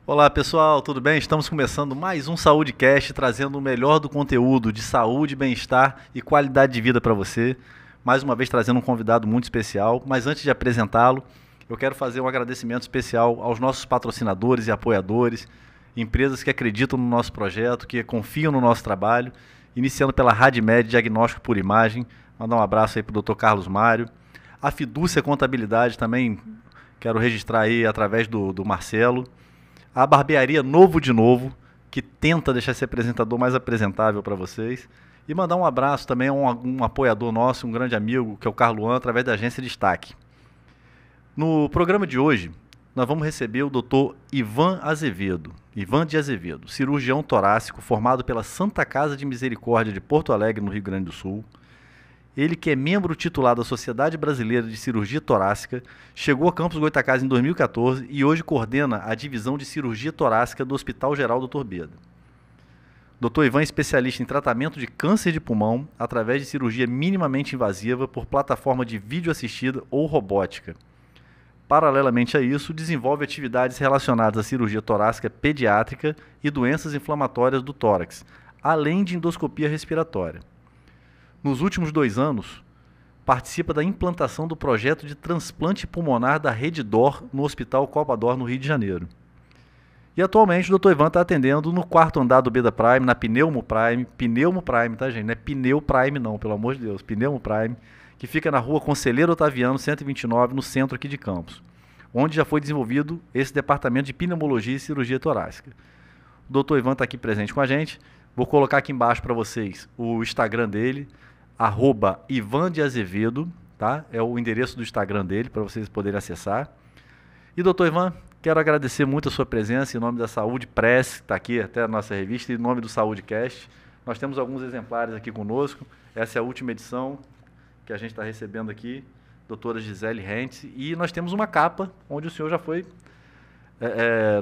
Olá pessoal, tudo bem? Estamos começando mais um SaúdeCast, trazendo o melhor do conteúdo de saúde, bem-estar e qualidade de vida para você. Mais uma vez trazendo um convidado muito especial, mas antes de apresentá-lo, eu quero fazer um agradecimento especial aos nossos patrocinadores e apoiadores, empresas que acreditam no nosso projeto, que confiam no nosso trabalho, iniciando pela Radmed Diagnóstico por Imagem. Mandar um abraço aí para o Dr. Carlos Mário. A Fidúcia Contabilidade também quero registrar aí através do Marcelo. A barbearia Novo de Novo, que tenta deixar esse apresentador mais apresentável para vocês. E mandar um abraço também a um apoiador nosso, um grande amigo, que é o Carluan, através da agência Destaque. No programa de hoje, nós vamos receber o Dr. Ivan de Azevedo, cirurgião torácico formado pela Santa Casa de Misericórdia de Porto Alegre, no Rio Grande do Sul. Ele que é membro titular da Sociedade Brasileira de Cirurgia Torácica, chegou a Campos Goytacazes em 2014 e hoje coordena a divisão de cirurgia torácica do Hospital Geral Dr. Beda. Dr. Ivan é especialista em tratamento de câncer de pulmão através de cirurgia minimamente invasiva por plataforma de vídeo assistida ou robótica. Paralelamente a isso, desenvolve atividades relacionadas à cirurgia torácica pediátrica e doenças inflamatórias do tórax, além de endoscopia respiratória. Nos últimos 2 anos, participa da implantação do projeto de transplante pulmonar da Rede DOR no Hospital Copa DOR, no Rio de Janeiro. E atualmente o Dr. Ivan está atendendo no 4º andar do Beda Prime, na Pneumo Prime, tá gente? Não é Pneu Prime não, pelo amor de Deus, Pneumo Prime, que fica na rua Conselheiro Otaviano, 129, no centro aqui de Campos, onde já foi desenvolvido esse departamento de pneumologia e cirurgia torácica. O Dr. Ivan está aqui presente com a gente, vou colocar aqui embaixo para vocês o Instagram dele, @Ivan de Azevedo, tá? É o endereço do Instagram dele para vocês poderem acessar. E doutor Ivan, quero agradecer muito a sua presença em nome da Saúde Press, que está aqui até a nossa revista, e em nome do SaúdeCast. Nós temos alguns exemplares aqui conosco. Essa é a última edição que a gente está recebendo aqui, doutora Gisele Hentz, e nós temos uma capa onde o senhor já foi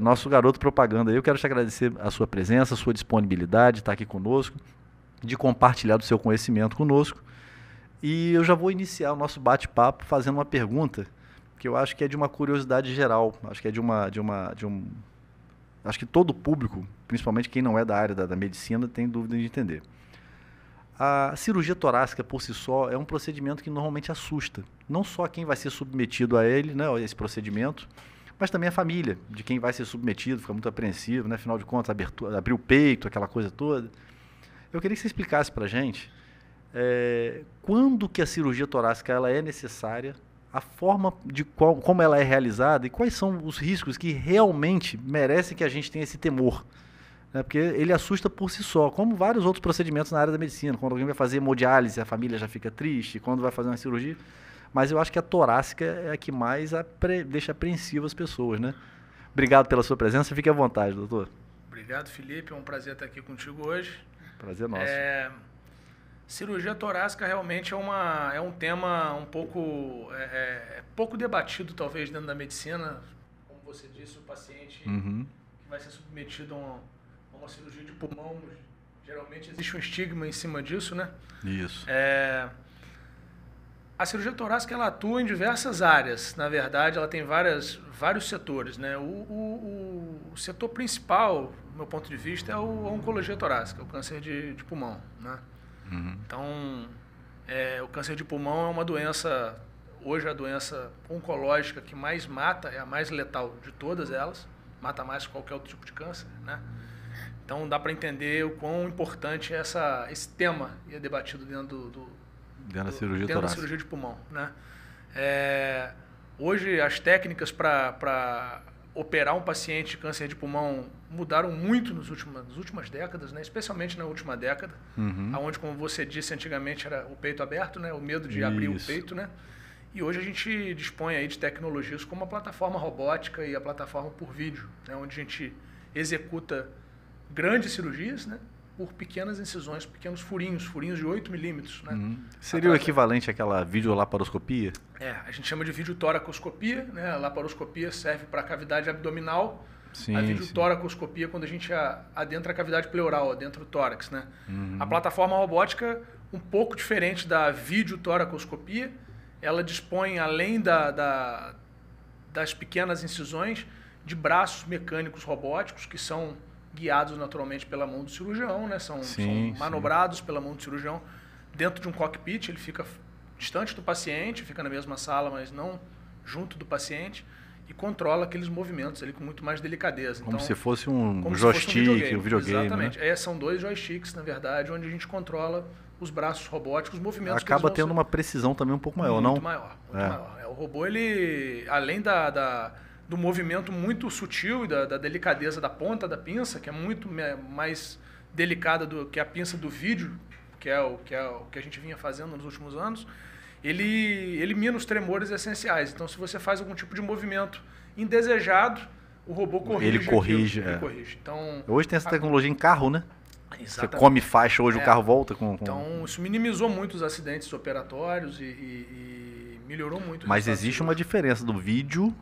nosso garoto propaganda. Eu quero te agradecer a sua presença, a sua disponibilidade, estar aqui conosco, de compartilhar do seu conhecimento conosco. E eu já vou iniciar o nosso bate-papo fazendo uma pergunta que eu acho que é de uma curiosidade geral, acho que é acho que todo público, principalmente quem não é da área da medicina, tem dúvida de entender. A cirurgia torácica por si só é um procedimento que normalmente assusta, não só quem vai ser submetido a ele, né, a esse procedimento, mas também a família de quem vai ser submetido, fica muito apreensivo, né, afinal de contas, abrir o peito, aquela coisa toda. Eu queria que você explicasse para a gente quando que a cirurgia torácica ela é necessária, a forma de como ela é realizada e quais são os riscos que realmente merecem que a gente tenha esse temor. Né? Porque ele assusta por si só, como vários outros procedimentos na área da medicina. Quando alguém vai fazer hemodiálise, a família já fica triste, quando vai fazer uma cirurgia. Mas eu acho que a torácica é a que mais deixa apreensiva as pessoas. Né? Obrigado pela sua presença, fique à vontade, doutor. Obrigado, Felipe. É um prazer estar aqui contigo hoje. Prazer nosso. Cirurgia torácica realmente é um tema um pouco debatido, talvez, dentro da medicina. Como você disse, o paciente que vai ser submetido a uma cirurgia de pulmão, geralmente existe um estigma em cima disso, né? Isso. A cirurgia torácica ela atua em diversas áreas. Na verdade, ela tem vários setores, né? O setor principal, do meu ponto de vista, é a oncologia torácica, o câncer de pulmão, né? Então, o câncer de pulmão é uma doença, hoje a doença oncológica que mais mata, é a mais letal de todas elas, mata mais que qualquer outro tipo de câncer, né? Então, dá para entender o quão importante esse tema é debatido dentro da cirurgia torácica. Da cirurgia de pulmão, né? Hoje, as técnicas para operar um paciente de câncer de pulmão mudaram muito nas últimas décadas, né? Especialmente na última década, onde, como você disse, antigamente era o peito aberto, né? O medo de abrir o peito, né? E hoje a gente dispõe aí de tecnologias como a plataforma robótica e a plataforma por vídeo, né? Onde a gente executa grandes cirurgias, né? Por pequenas incisões, pequenos furinhos de 8 milímetros. Né? Seria o equivalente àquela videolaparoscopia? A gente chama de videotoracoscopia, né? A laparoscopia serve para a cavidade abdominal, a videotoracoscopia quando a gente adentra a cavidade pleural, dentro do tórax. Né? A plataforma robótica, um pouco diferente da videotoracoscopia, ela dispõe, além das pequenas incisões, de braços mecânicos robóticos que são guiados naturalmente pela mão do cirurgião, né? São manobrados pela mão do cirurgião dentro de um cockpit. Ele fica distante do paciente, fica na mesma sala, mas não junto do paciente, e controla aqueles movimentos ali com muito mais delicadeza. Como então, se fosse um joystick, um videogame. Exatamente. Né? São 2 joysticks, na verdade, onde a gente controla os braços robóticos, os movimentos. Acaba tendo uma precisão também um pouco maior, muito não? Maior, muito maior. O robô, ele, além do movimento muito sutil e da delicadeza da ponta da pinça, que é muito mais delicada do que a pinça do vídeo, que é o que a gente vinha fazendo nos últimos anos, ele elimina os tremores essenciais. Então, se você faz algum tipo de movimento indesejado, o robô corrige. Ele corrige. Ele corrige. Então, hoje tem essa tecnologia em carro, né? Exatamente. Você come faixa, hoje o carro volta com... Então, isso minimizou muito os acidentes operatórios e melhorou muito. Mas existe uma diferença do vídeo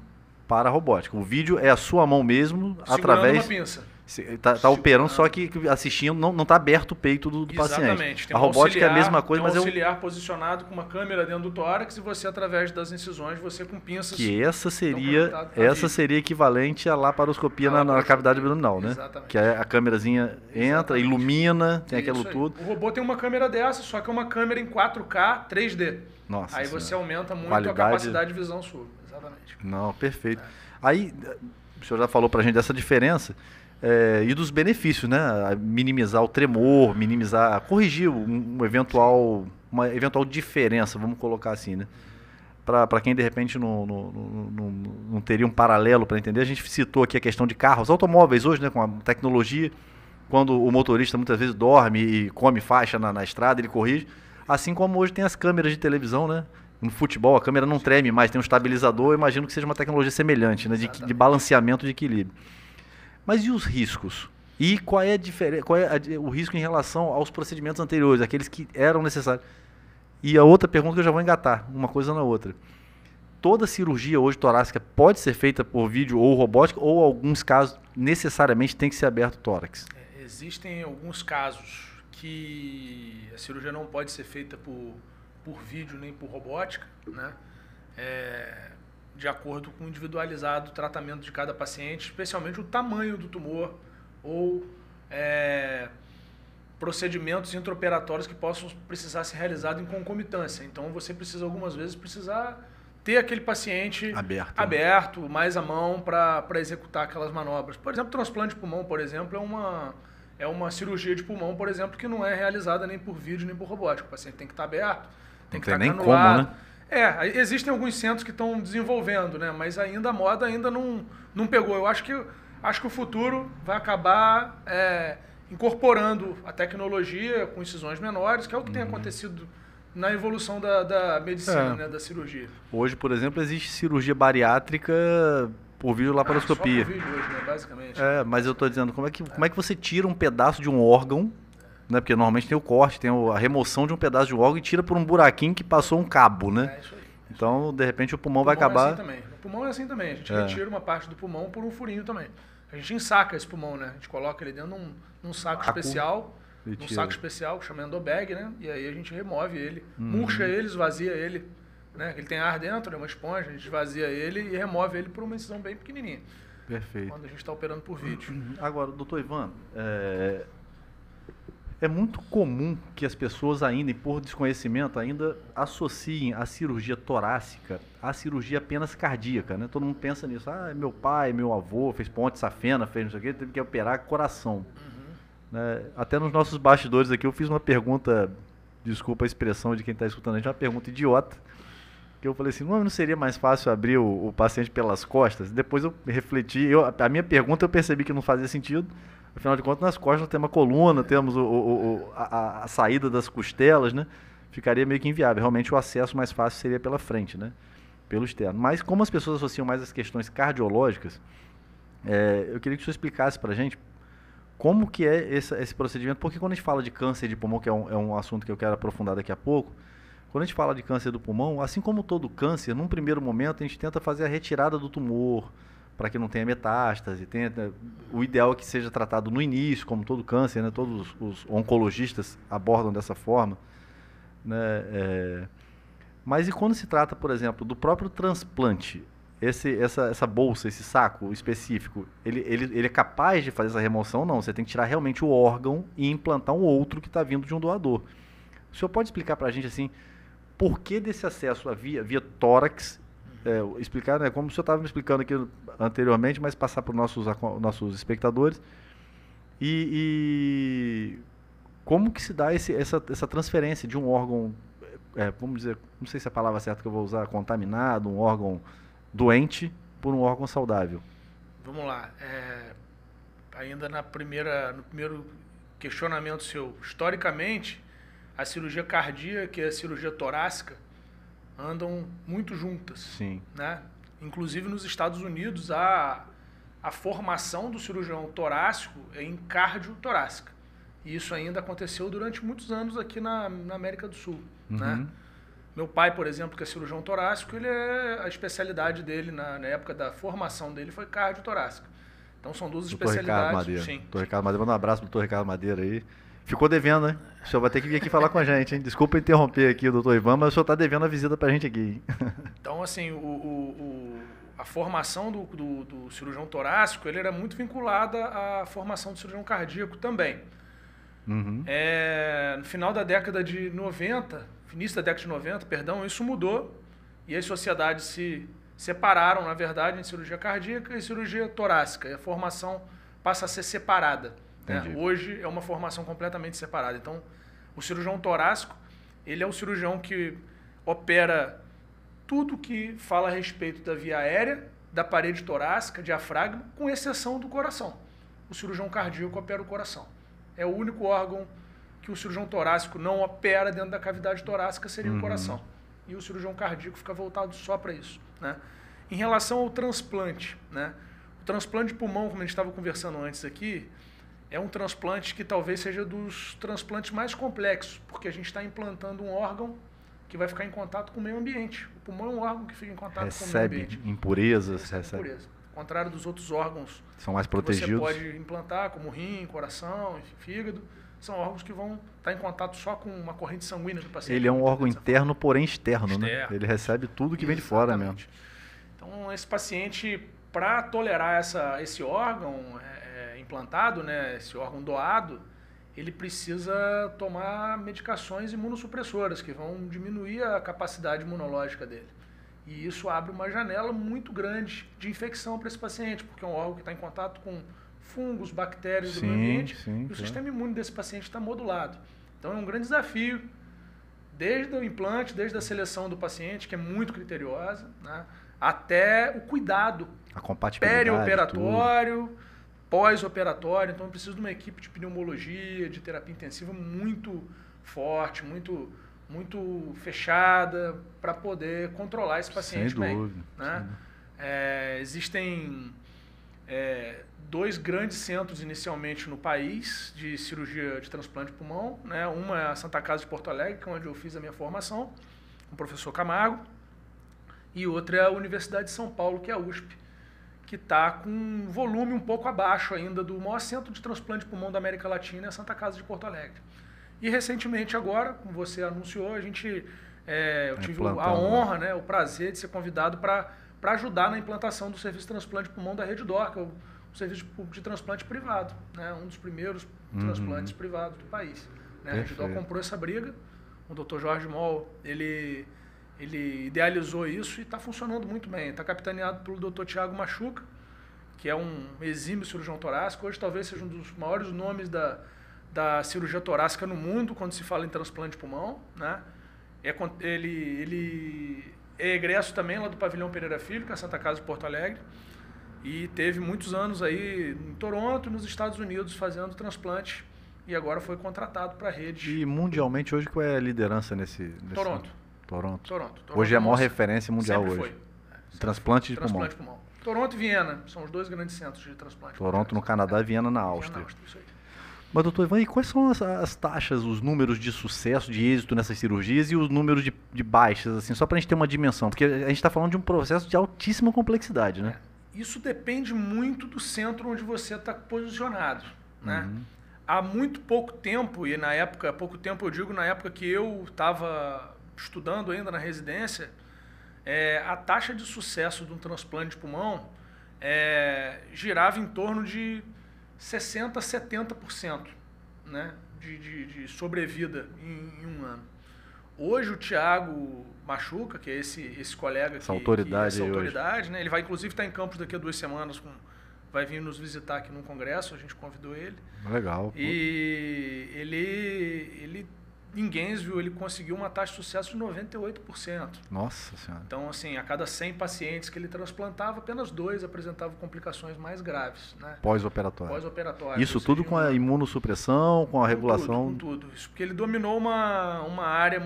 para a robótica. O vídeo é a sua mão mesmo, através... uma pinça. Está operando, só que assistindo, não está aberto o peito do paciente. Exatamente. Tem a robótica é a mesma coisa, tem mas auxiliar posicionado com uma câmera dentro do tórax e você, através das incisões, você com pinças... Que essa seria equivalente à laparoscopia na cavidade abdominal, né? Exatamente. Que a câmerazinha entra, ilumina, tem aquilo tudo. O robô tem uma câmera dessa, só que é uma câmera em 4K 3D. Nossa Aí senhora. você aumenta muito a capacidade de visão sua. Exatamente. Não, perfeito. Aí, o senhor já falou pra gente dessa diferença. E dos benefícios, né? Minimizar o tremor, corrigir uma eventual diferença, vamos colocar assim, né? Para quem de repente não teria um paralelo para entender, a gente citou aqui a questão de carros, automóveis hoje, né? Com a tecnologia, quando o motorista muitas vezes dorme e come faixa na estrada, ele corrige, assim como hoje tem as câmeras de televisão, né? No futebol a câmera não treme mais, tem um estabilizador, eu imagino que seja uma tecnologia semelhante, né? De balanceamento de equilíbrio. Mas e os riscos? E qual é o risco em relação aos procedimentos anteriores, aqueles que eram necessários? E a outra pergunta que eu já vou engatar, uma coisa na outra. Toda cirurgia hoje torácica pode ser feita por vídeo ou robótica, ou alguns casos necessariamente tem que ser aberto o tórax? Existem alguns casos que a cirurgia não pode ser feita por vídeo nem por robótica, né? De acordo com o individualizado tratamento de cada paciente, especialmente o tamanho do tumor ou procedimentos intraoperatórios que possam precisar ser realizados em concomitância. Então, você precisa, algumas vezes, ter aquele paciente aberto mais à mão para executar aquelas manobras. Por exemplo, transplante de pulmão, por exemplo, é uma cirurgia de pulmão, por exemplo, que não é realizada nem por vídeo nem por robótica. O paciente tem que estar aberto, tem que estar canulado. Como, né? Existem alguns centros que estão desenvolvendo, né? Mas ainda a moda ainda não pegou. Eu acho que o futuro vai acabar incorporando a tecnologia com incisões menores, que é o que tem acontecido na evolução da medicina, né? Da cirurgia. Hoje, por exemplo, existe cirurgia bariátrica por videolaparoscopia. Só por vídeo hoje, né? Basicamente. Mas eu estou dizendo, como é que você tira um pedaço de um órgão, né? Porque normalmente tem o corte, tem a remoção de um pedaço de um órgão e tira por um buraquinho que passou um cabo, né? Isso aí. Então, de repente, o pulmão vai acabar... O pulmão é assim também. A gente retira uma parte do pulmão por um furinho também. A gente ensaca esse pulmão, né? A gente coloca ele dentro de um saco especial, que chama endobag, né? E aí a gente remove ele, murcha ele, esvazia ele, né? Ele tem ar dentro, é uma esponja, a gente esvazia ele e remove ele por uma incisão bem pequenininha. Perfeito. Quando a gente está operando por vídeo. Agora, doutor Ivan, é muito comum que as pessoas ainda, e por desconhecimento, ainda associem a cirurgia torácica à cirurgia apenas cardíaca, né? Todo mundo pensa nisso. Meu pai, meu avô fez ponte safena, fez não sei o quê, teve que operar coração. Né? Até nos nossos bastidores aqui eu fiz uma pergunta, desculpa a expressão de quem está escutando a gente, uma pergunta idiota, que eu falei assim, não seria mais fácil abrir o paciente pelas costas? Depois eu refleti, a minha pergunta eu percebi que não fazia sentido. Afinal de contas, nas costas nós temos a coluna, temos a saída das costelas, né? Ficaria meio que inviável. Realmente o acesso mais fácil seria pela frente, né? Pelo externo. Mas como as pessoas associam mais as questões cardiológicas, eu queria que o senhor explicasse para a gente como que é esse procedimento. Porque quando a gente fala de câncer de pulmão, que é um assunto que eu quero aprofundar daqui a pouco, quando a gente fala de câncer do pulmão, assim como todo câncer, num primeiro momento a gente tenta fazer a retirada do tumor, para que não tenha metástase. O ideal é que seja tratado no início, como todo câncer, né? Todos os oncologistas abordam dessa forma. Né? Mas e quando se trata, por exemplo, do próprio transplante? essa bolsa, esse saco específico, ele é capaz de fazer essa remoção ou não? Você tem que tirar realmente o órgão e implantar um outro que está vindo de um doador. O senhor pode explicar para a gente assim, por que desse acesso à via tórax? Explicar, né, como o senhor estava me explicando aqui anteriormente, mas passar para os nossos espectadores. E como que se dá essa transferência de um órgão, vamos dizer, não sei se é a palavra certa que eu vou usar, contaminado, um órgão doente por um órgão saudável? Vamos lá. Ainda no primeiro questionamento seu, historicamente, a cirurgia cardíaca e a cirurgia torácica andam muito juntas. Sim. Né? Inclusive nos Estados Unidos, a formação do cirurgião torácico é em cardiotorácica. E isso ainda aconteceu durante muitos anos aqui na América do Sul. Uhum. Né? Meu pai, por exemplo, que é cirurgião torácico, a especialidade dele na época da formação dele foi cardiotorácica. Então são duas especialidades. Sim. Doutor Ricardo Madeira, manda um abraço pro doutor Ricardo Madeira aí. Ficou devendo, né? O senhor vai ter que vir aqui falar com a gente, hein? Desculpa interromper aqui o doutor Ivan, mas o senhor está devendo a visita pra gente aqui, hein? Então, assim, a formação do cirurgião torácico, ele era muito vinculada à formação do cirurgião cardíaco também. Uhum. No final da década de 90, início da década de 90, perdão, isso mudou e as sociedades se separaram, na verdade, em cirurgia cardíaca e cirurgia torácica. E a formação passa a ser separada. Né? Hoje é uma formação completamente separada. Então, o cirurgião torácico, ele é o cirurgião que opera tudo que fala a respeito da via aérea, da parede torácica, diafragma, com exceção do coração. O cirurgião cardíaco opera o coração. É o único órgão que o cirurgião torácico não opera dentro da cavidade torácica, seria o coração. E o cirurgião cardíaco fica voltado só para isso. Né? Em relação ao transplante, né? O transplante de pulmão, como a gente estava conversando antes aqui, é um transplante que talvez seja dos transplantes mais complexos, porque a gente está implantando um órgão que vai ficar em contato com o meio ambiente. O pulmão é um órgão que fica em contato com o meio ambiente. Recebe impurezas. Ao contrário dos outros órgãos são mais protegidos. Que você pode implantar, como rim, coração, fígado, são órgãos que vão estar em contato só com uma corrente sanguínea do paciente. Ele é um órgão interno, porém externo, né? Ele recebe tudo que vem de fora mesmo. Então, esse paciente, para tolerar esse órgão implantado, né, esse órgão doado, ele precisa tomar medicações imunossupressoras, que vão diminuir a capacidade imunológica dele. E isso abre uma janela muito grande de infecção para esse paciente, porque é um órgão que está em contato com fungos, bactérias do meio ambiente, e o sistema imune desse paciente está modulado. Então é um grande desafio, desde o implante, desde a seleção do paciente, que é muito criteriosa, né, até o cuidado perioperatório, pós-operatório. Então eu preciso de uma equipe de pneumologia, de terapia intensiva muito forte, muito fechada, para poder controlar esse paciente bem. Sem dúvida. Né? Existem 2 grandes centros inicialmente no país de cirurgia de transplante de pulmão. Né? Uma é a Santa Casa de Porto Alegre, que é onde eu fiz a minha formação, com o professor Camargo, e outra é a Universidade de São Paulo, que é a USP, que está com um volume um pouco abaixo ainda do maior centro de transplante de pulmão da América Latina, a Santa Casa de Porto Alegre. E recentemente agora, como você anunciou, eu tive a honra, né, o prazer de ser convidado para ajudar na implantação do serviço de transplante de pulmão da Rede DOR, que é o serviço de transplante privado, né, um dos primeiros transplantes privados do país. Né? A Rede DOR comprou essa briga, o Dr. Jorge Moll, ele idealizou isso e está funcionando muito bem. Está capitaneado pelo Dr. Tiago Machuca, que é um exímio cirurgião torácico. Hoje talvez seja um dos maiores nomes da cirurgia torácica no mundo quando se fala em transplante de pulmão. Né? Ele é egresso também lá do Pavilhão Pereira Filho, que é a Santa Casa de Porto Alegre, e teve muitos anos aí em Toronto e nos Estados Unidos fazendo transplante, e agora foi contratado para a rede. E mundialmente hoje qual é a liderança nesse... Toronto. Hoje é a maior referência mundial hoje. Foi. Transplante de pulmão. Toronto e Viena são os 2 grandes centros de transplante. Toronto no Canadá e Viena na Áustria. Isso aí. Mas, doutor Ivan, e quais são as taxas, os números de sucesso, de êxito nessas cirurgias e os números de baixas, assim, só para a gente ter uma dimensão? Porque a gente está falando de um processo de altíssima complexidade, né? Isso depende muito do centro onde você está posicionado, né? Há muito pouco tempo, e na época, pouco tempo eu digo na época que eu estava estudando ainda na residência, a taxa de sucesso de um transplante de pulmão girava em torno de 60% a 70%, né, de sobrevida em um ano. Hoje o Thiago Machuca, que é esse colega, essa autoridade, né, ele vai inclusive estar em Campos daqui a 2 semanas, vai vir nos visitar aqui num congresso, a gente convidou ele. Legal. E ele em Gainesville, ele conseguiu uma taxa de sucesso de 98%. Nossa Senhora. Então, assim, a cada 100 pacientes que ele transplantava, apenas 2 apresentavam complicações mais graves, né? Pós-operatório. Pós-operatório. Isso tudo com a imunossupressão, com a regulação? Com tudo. Isso porque ele dominou uma área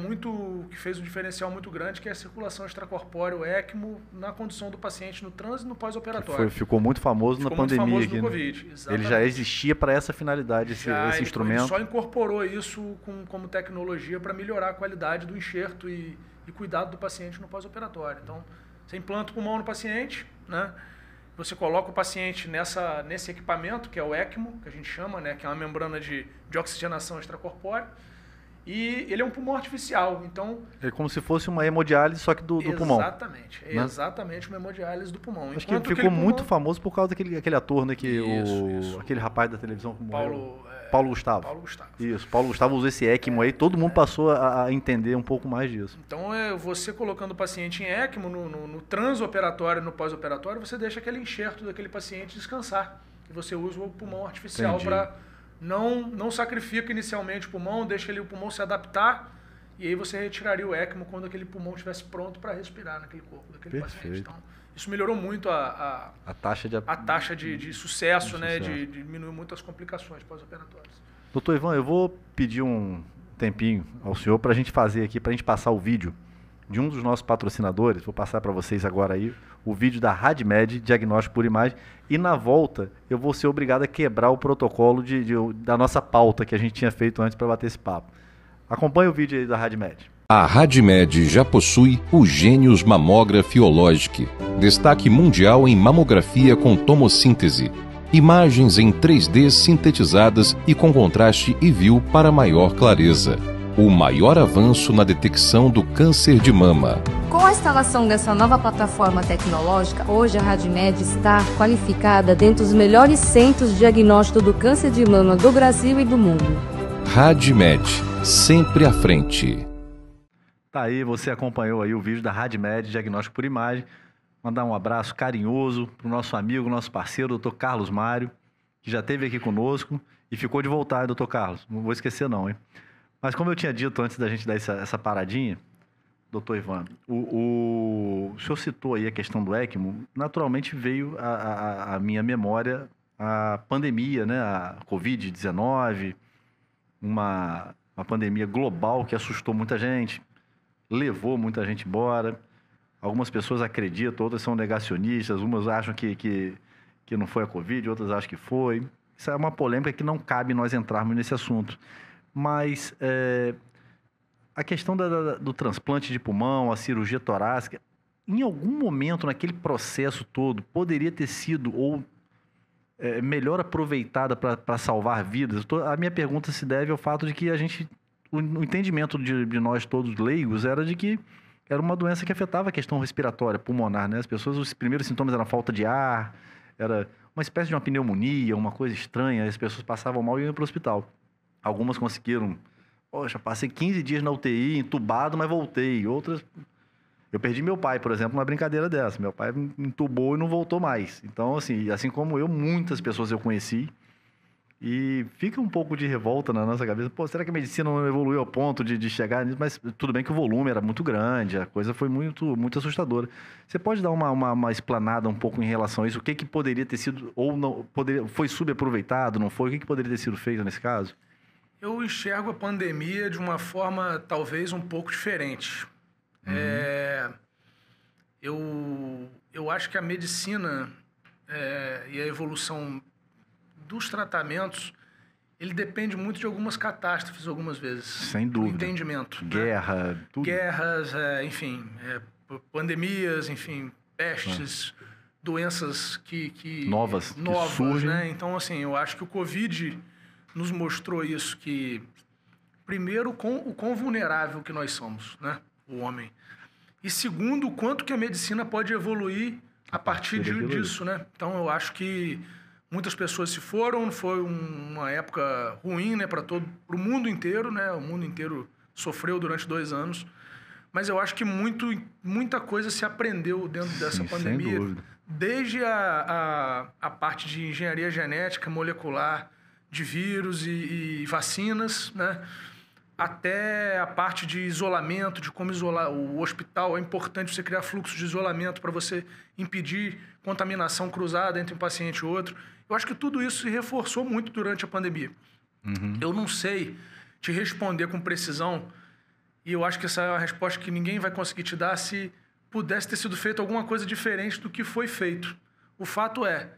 que fez um diferencial muito grande, que é a circulação extracorpórea, o ECMO, na condução do paciente no trans e no pós-operatório. Ficou muito famoso na pandemia. Muito famoso aqui, no né? Covid. Exatamente. Ele já existia para essa finalidade, esse instrumento? Ele só incorporou isso como tecnologia para melhorar a qualidade do enxerto e cuidado do paciente no pós-operatório. Então, você implanta o pulmão no paciente, né? Você coloca o paciente nesse equipamento, que é o ECMO, que a gente chama, né? Que é uma membrana de oxigenação extracorpórea. E ele é um pulmão artificial, então... É como se fosse uma hemodiálise, só que do pulmão. Exatamente, né? Exatamente uma hemodiálise do pulmão. Acho que ficou muito famoso por causa daquele ator, né? Aquele rapaz da televisão. Paulo Gustavo. Paulo Gustavo. Isso, Paulo Gustavo usou esse ECMO aí, todo mundo passou a entender um pouco mais disso. Então, você colocando o paciente em ECMO, no transoperatório e no pós-operatório, você deixa aquele enxerto daquele paciente descansar. E você usa o pulmão artificial para... Não sacrifica inicialmente o pulmão, deixa o pulmão se adaptar, e aí você retiraria o ECMO quando aquele pulmão estivesse pronto para respirar naquele corpo daquele paciente. Então, isso melhorou muito a taxa de sucesso, né? Diminuiu muito as complicações pós-operatórias. Doutor Ivan, eu vou pedir um tempinho ao senhor para a gente fazer aqui, para a gente passar o vídeo de um dos nossos patrocinadores. Vou passar para vocês agora aí o vídeo da RadMed, diagnóstico por imagem, e na volta eu vou ser obrigado a quebrar o protocolo da nossa pauta que a gente tinha feito antes para bater esse papo. Acompanhe o vídeo aí da RadMed. A RadMed já possui o Genius Mammography Hologic, destaque mundial em mamografia com tomossíntese. Imagens em 3D sintetizadas e com contraste EView para maior clareza. O maior avanço na detecção do câncer de mama. Com a instalação dessa nova plataforma tecnológica, hoje a RadMed está qualificada dentre os melhores centros de diagnóstico do câncer de mama do Brasil e do mundo. RadMed, sempre à frente. Tá aí, você acompanhou aí o vídeo da RadMed, diagnóstico por imagem. Mandar um abraço carinhoso para o nosso amigo, nosso parceiro, Dr. Carlos Mário, que já esteve aqui conosco e ficou de voltar, Dr. Carlos. Não vou esquecer não, hein? Mas como eu tinha dito antes da gente dar essa paradinha, doutor Ivan, o senhor citou aí a questão do ECMO, naturalmente veio à minha memória a pandemia, né? A Covid-19, uma pandemia global que assustou muita gente, levou muita gente embora. Algumas pessoas acreditam, outras são negacionistas, umas acham que não foi a Covid, outras acham que foi. Isso é uma polêmica que não cabe nós entrarmos nesse assunto. Mas a questão do transplante de pulmão, a cirurgia torácica, em algum momento naquele processo todo, poderia ter sido melhor aproveitada para salvar vidas? A minha pergunta se deve ao fato de que o entendimento de nós todos leigos era de que era uma doença que afetava a questão respiratória, pulmonar, né? As pessoas, os primeiros sintomas eram falta de ar, era uma espécie de uma pneumonia, uma coisa estranha, as pessoas passavam mal e iam para o hospital. Algumas conseguiram, poxa, passei 15 dias na UTI, entubado, mas voltei. Outras, eu perdi meu pai, por exemplo, numa brincadeira dessa. Meu pai me entubou e não voltou mais. Então, assim como eu, muitas pessoas eu conheci. E fica um pouco de revolta na nossa cabeça. Pô, será que a medicina não evoluiu ao ponto de chegar nisso? Mas tudo bem que o volume era muito grande, a coisa foi muito, muito assustadora. Você pode dar uma explanada um pouco em relação a isso? O que poderia ter sido, ou não, foi subaproveitado, não foi? O que poderia ter sido feito nesse caso? Eu enxergo a pandemia de uma forma talvez um pouco diferente. Eu acho que a medicina e a evolução dos tratamentos, ele depende muito de algumas catástrofes algumas vezes. Sem dúvida. O entendimento. Guerra, tudo. Guerras, enfim, pandemias, enfim, pestes, doenças novas, que surgem. Né? Então, assim, eu acho que o Covid nos mostrou isso, que primeiro o quão vulnerável que nós somos, né? O homem. E segundo, o quanto que a medicina pode evoluir a partir disso, né? Então, eu acho que muitas pessoas se foram, foi uma época ruim, né, para o mundo inteiro, né? O mundo inteiro sofreu durante 2 anos. Mas eu acho que muita coisa se aprendeu dentro dessa pandemia. Sem dúvida. Desde a parte de engenharia genética, molecular, de vírus e vacinas, né? Até a parte de isolamento, de como isolar o hospital. É importante você criar fluxo de isolamento para você impedir contaminação cruzada entre um paciente e outro. Eu acho que tudo isso se reforçou muito durante a pandemia. Eu não sei te responder com precisão, e eu acho que essa é uma resposta que ninguém vai conseguir te dar se pudesse ter sido feito alguma coisa diferente do que foi feito. O fato é,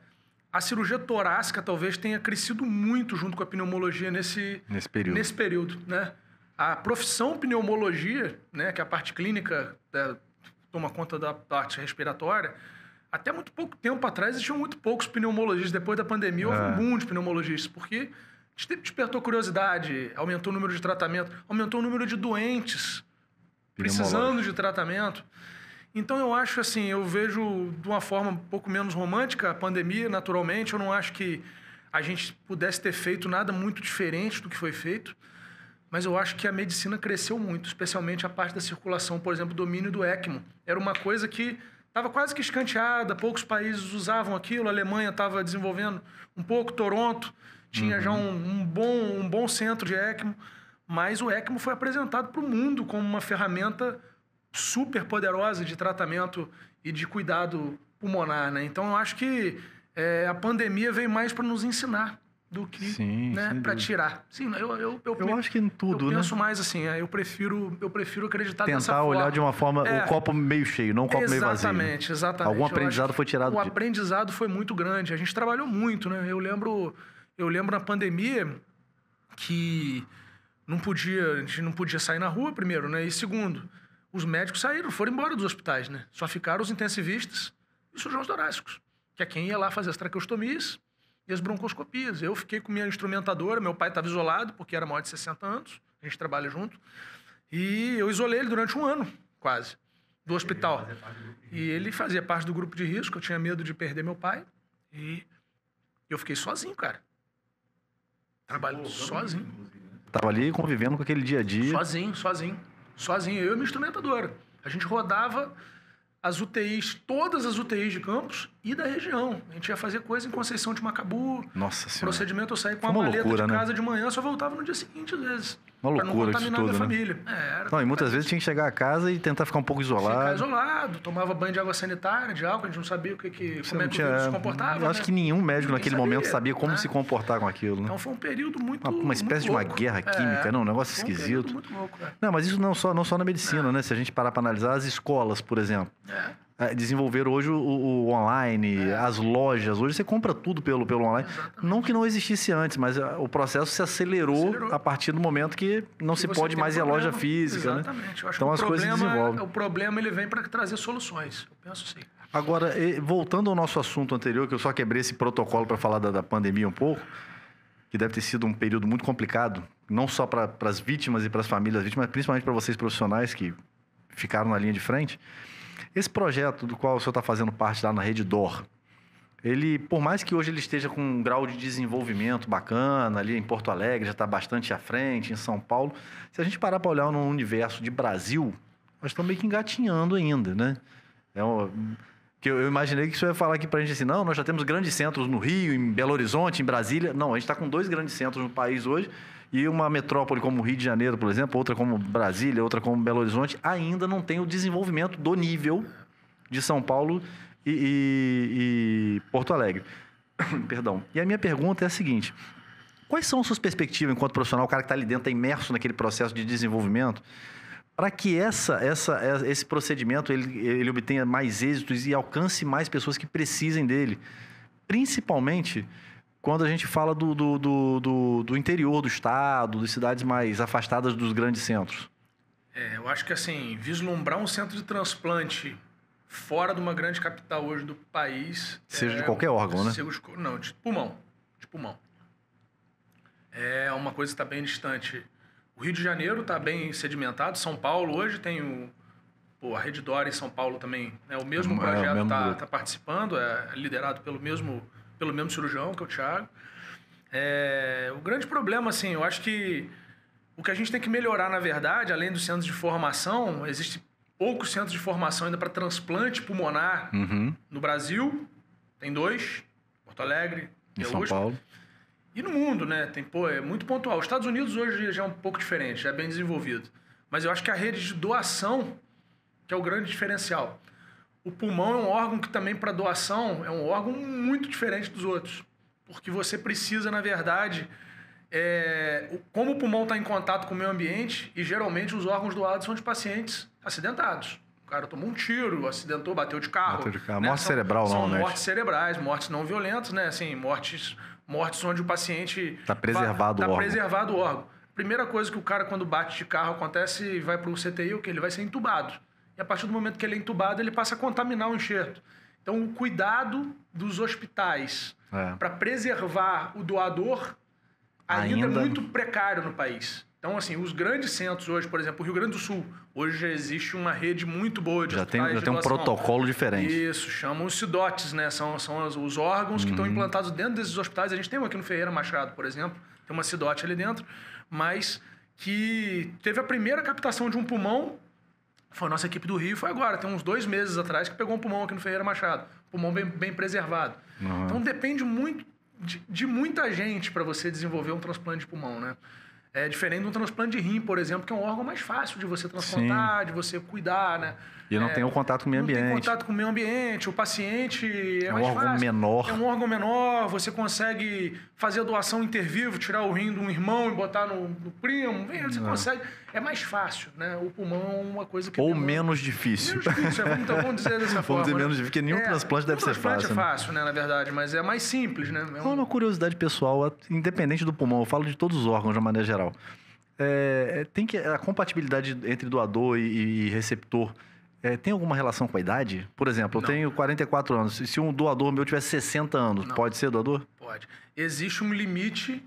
a cirurgia torácica talvez tenha crescido muito junto com a pneumologia nesse período, né? A profissão pneumologia, né, que é a parte clínica, toma conta da parte respiratória, até muito pouco tempo atrás existiam muito poucos pneumologistas. Depois da pandemia houve um boom de pneumologistas, porque despertou curiosidade, aumentou o número de tratamento, aumentou o número de doentes precisando de tratamento. Então eu acho assim, eu vejo de uma forma um pouco menos romântica a pandemia, naturalmente. Eu não acho que a gente pudesse ter feito nada muito diferente do que foi feito, mas eu acho que a medicina cresceu muito, especialmente a parte da circulação, por exemplo, o domínio do ECMO. Era uma coisa que estava quase que escanteada, poucos países usavam aquilo, a Alemanha estava desenvolvendo um pouco, Toronto tinha já um bom centro de ECMO, mas o ECMO foi apresentado para o mundo como uma ferramenta super poderosa de tratamento e de cuidado pulmonar, né? Então eu acho que a pandemia veio mais para nos ensinar do que para tirar. Sim, eu acho que em tudo, eu penso mais assim, eu prefiro acreditar dessa forma. Tentar olhar de uma forma, o copo meio cheio, não o copo meio vazio. Exatamente. Algum aprendizado foi tirado O aprendizado foi muito grande. A gente trabalhou muito, né? Eu lembro na pandemia que a gente não podia sair na rua, primeiro, né? E segundo, os médicos foram embora dos hospitais, né? Só ficaram os intensivistas e os cirurgiões torácicos, que é quem ia lá fazer as traqueostomias e as broncoscopias. Eu fiquei com minha instrumentadora, meu pai estava isolado, porque era maior de 60 anos, a gente trabalha junto, e eu isolei ele durante 1 ano, quase, do hospital. E ele fazia parte do grupo de risco, eu tinha medo de perder meu pai, e eu fiquei sozinho, cara. Trabalho sozinho. Tava ali convivendo com aquele dia a dia. Sozinho, eu e minha instrumentadora. A gente rodava as UTIs, todas as UTIs de Campos e da região. A gente ia fazer coisa em Conceição de Macabu. Nossa Senhora. Procedimento, eu saía com uma maleta de casa de manhã, só voltava no dia seguinte, às vezes. Uma loucura isso tudo, pra não contaminar minha família. Não, e muitas vezes tinha que chegar a casa e tentar ficar um pouco isolado. Ficar isolado, tomava banho de água sanitária, de álcool, a gente não sabia como é que o vírus se comportava. Eu acho que nenhum médico naquele momento sabia como se comportar com aquilo, né? Então foi um período muito uma espécie de uma guerra química, um negócio esquisito. Muito louco, cara. Não, mas isso não só na medicina, né? Se a gente parar para analisar as escolas, por exemplo. Desenvolveram hoje o online, as lojas. Hoje você compra tudo pelo online. Exatamente. Não que não existisse antes, mas o processo se acelerou a partir do momento que não se pode mais ir à loja física. Exatamente. Né? Eu acho então que as coisas desenvolvem. O problema ele vem para trazer soluções. Eu penso assim. Agora, voltando ao nosso assunto anterior, que eu só quebrei esse protocolo para falar da pandemia um pouco, que deve ter sido um período muito complicado, não só para as vítimas e para as famílias das vítimas, mas principalmente para vocês profissionais que ficaram na linha de frente. Esse projeto do qual o senhor está fazendo parte lá na Rede DOR, ele, por mais que hoje ele esteja com um grau de desenvolvimento bacana, ali em Porto Alegre já está bastante à frente, em São Paulo, se a gente parar para olhar no universo de Brasil, nós estamos meio que engatinhando ainda, né? Que eu imaginei que o senhor ia falar aqui para a gente assim, não, nós já temos grandes centros no Rio, em Belo Horizonte, em Brasília. Não, a gente está com 2 grandes centros no país hoje e uma metrópole como o Rio de Janeiro, por exemplo, outra como Brasília, outra como Belo Horizonte, ainda não tem o desenvolvimento do nível de São Paulo e Porto Alegre. Perdão. E a minha pergunta é a seguinte, quais são as suas perspectivas enquanto profissional, o cara que está ali dentro, está imerso naquele processo de desenvolvimento, para que esse procedimento ele obtenha mais êxitos e alcance mais pessoas que precisem dele? Principalmente quando a gente fala do interior do estado, das cidades mais afastadas dos grandes centros. Eu acho que assim, vislumbrar um centro de transplante fora de uma grande capital hoje do país... Seja de qualquer órgão, né? Não, de pulmão. É uma coisa que está bem distante. O Rio de Janeiro está bem sedimentado. São Paulo hoje tem a Rede Dora em São Paulo também, né? O mesmo projeto está participando, é liderado pelo mesmo cirurgião, que é o Thiago. O grande problema, assim, eu acho que o que a gente tem que melhorar, na verdade, além dos centros de formação, existe poucos centros de formação ainda para transplante pulmonar no Brasil. Tem 2, Porto Alegre, em São Paulo. E no mundo, né? É muito pontual. Os Estados Unidos hoje já é um pouco diferente, já é bem desenvolvido. Mas eu acho que a rede de doação que é o grande diferencial. O pulmão é um órgão que também, para doação, é um órgão muito diferente dos outros. Porque você precisa, na verdade, como o pulmão está em contato com o meio ambiente, e geralmente os órgãos doados são de pacientes acidentados. O cara tomou um tiro, acidentou, bateu de carro. Né? Morte cerebral, normalmente. São mortes cerebrais, mortes não violentas, né? Assim, mortes onde o paciente... Está preservado o órgão. Está preservado o órgão. Primeira coisa que o cara, quando bate de carro, acontece e vai para o CTI, o que? Ele vai ser entubado. E a partir do momento que ele é entubado, ele passa a contaminar o enxerto. Então, o cuidado dos hospitais para preservar o doador ainda é muito precário no país. Então, assim, os grandes centros hoje, por exemplo, o Rio Grande do Sul, hoje já existe uma rede muito boa de hospitais. Já tem um protocolo diferente. Isso, chamam os CIDOTs, né? São os órgãos que estão implantados dentro desses hospitais. A gente tem um aqui no Ferreira Machado, por exemplo, tem uma CIDOT ali dentro, mas que teve a primeira captação de um pulmão. Foi a nossa equipe do Rio, foi agora, tem uns 2 meses atrás, que pegou um pulmão aqui no Ferreira Machado. Pulmão bem preservado. Então depende muito de muita gente para você desenvolver um transplante de pulmão, né? É diferente de um transplante de rim, por exemplo, que é um órgão mais fácil de você transplantar, de você cuidar, né? E não tem o contato com o meio ambiente. Não tem contato com o meio ambiente, o paciente é mais um órgão menor. É um órgão menor, você consegue fazer a doação intervivo, tirar o rim de um irmão e botar no primo, você consegue. É mais fácil, né? O pulmão é uma coisa que... Ou menos difícil. Menos difícil, vamos dizer dessa forma. Vamos dizer menos difícil, porque nenhum transplante deve ser fácil. Transplante é fácil, né, na verdade, mas é mais simples, né? Uma curiosidade pessoal, independente do pulmão, eu falo de todos os órgãos de uma maneira geral. A compatibilidade entre doador e receptor tem alguma relação com a idade? Por exemplo, eu tenho 44 anos. Se um doador meu tivesse 60 anos, pode ser doador? Pode. Existe um limite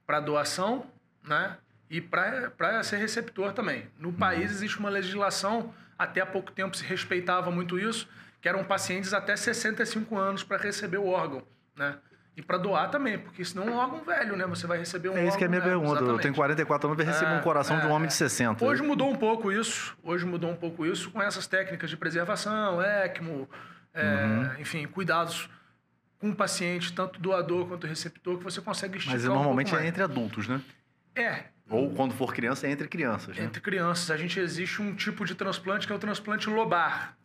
para doação, né? E para ser receptor também. No país existe uma legislação, até há pouco tempo se respeitava muito isso, que eram pacientes até 65 anos para receber o órgão, né? E para doar também, porque senão é um órgão velho, né? Você vai receber um órgão... isso que é a minha pergunta. Exatamente. Eu tenho 44 anos e recebo um coração de um homem de 60. Hoje mudou um pouco isso. Com essas técnicas de preservação, ECMO, enfim, cuidados com o paciente, tanto doador quanto receptor, que você consegue esticar. Mas normalmente é entre adultos, né? Ou quando for criança, é entre crianças, né? Entre crianças. Existe um tipo de transplante que é o transplante lobar.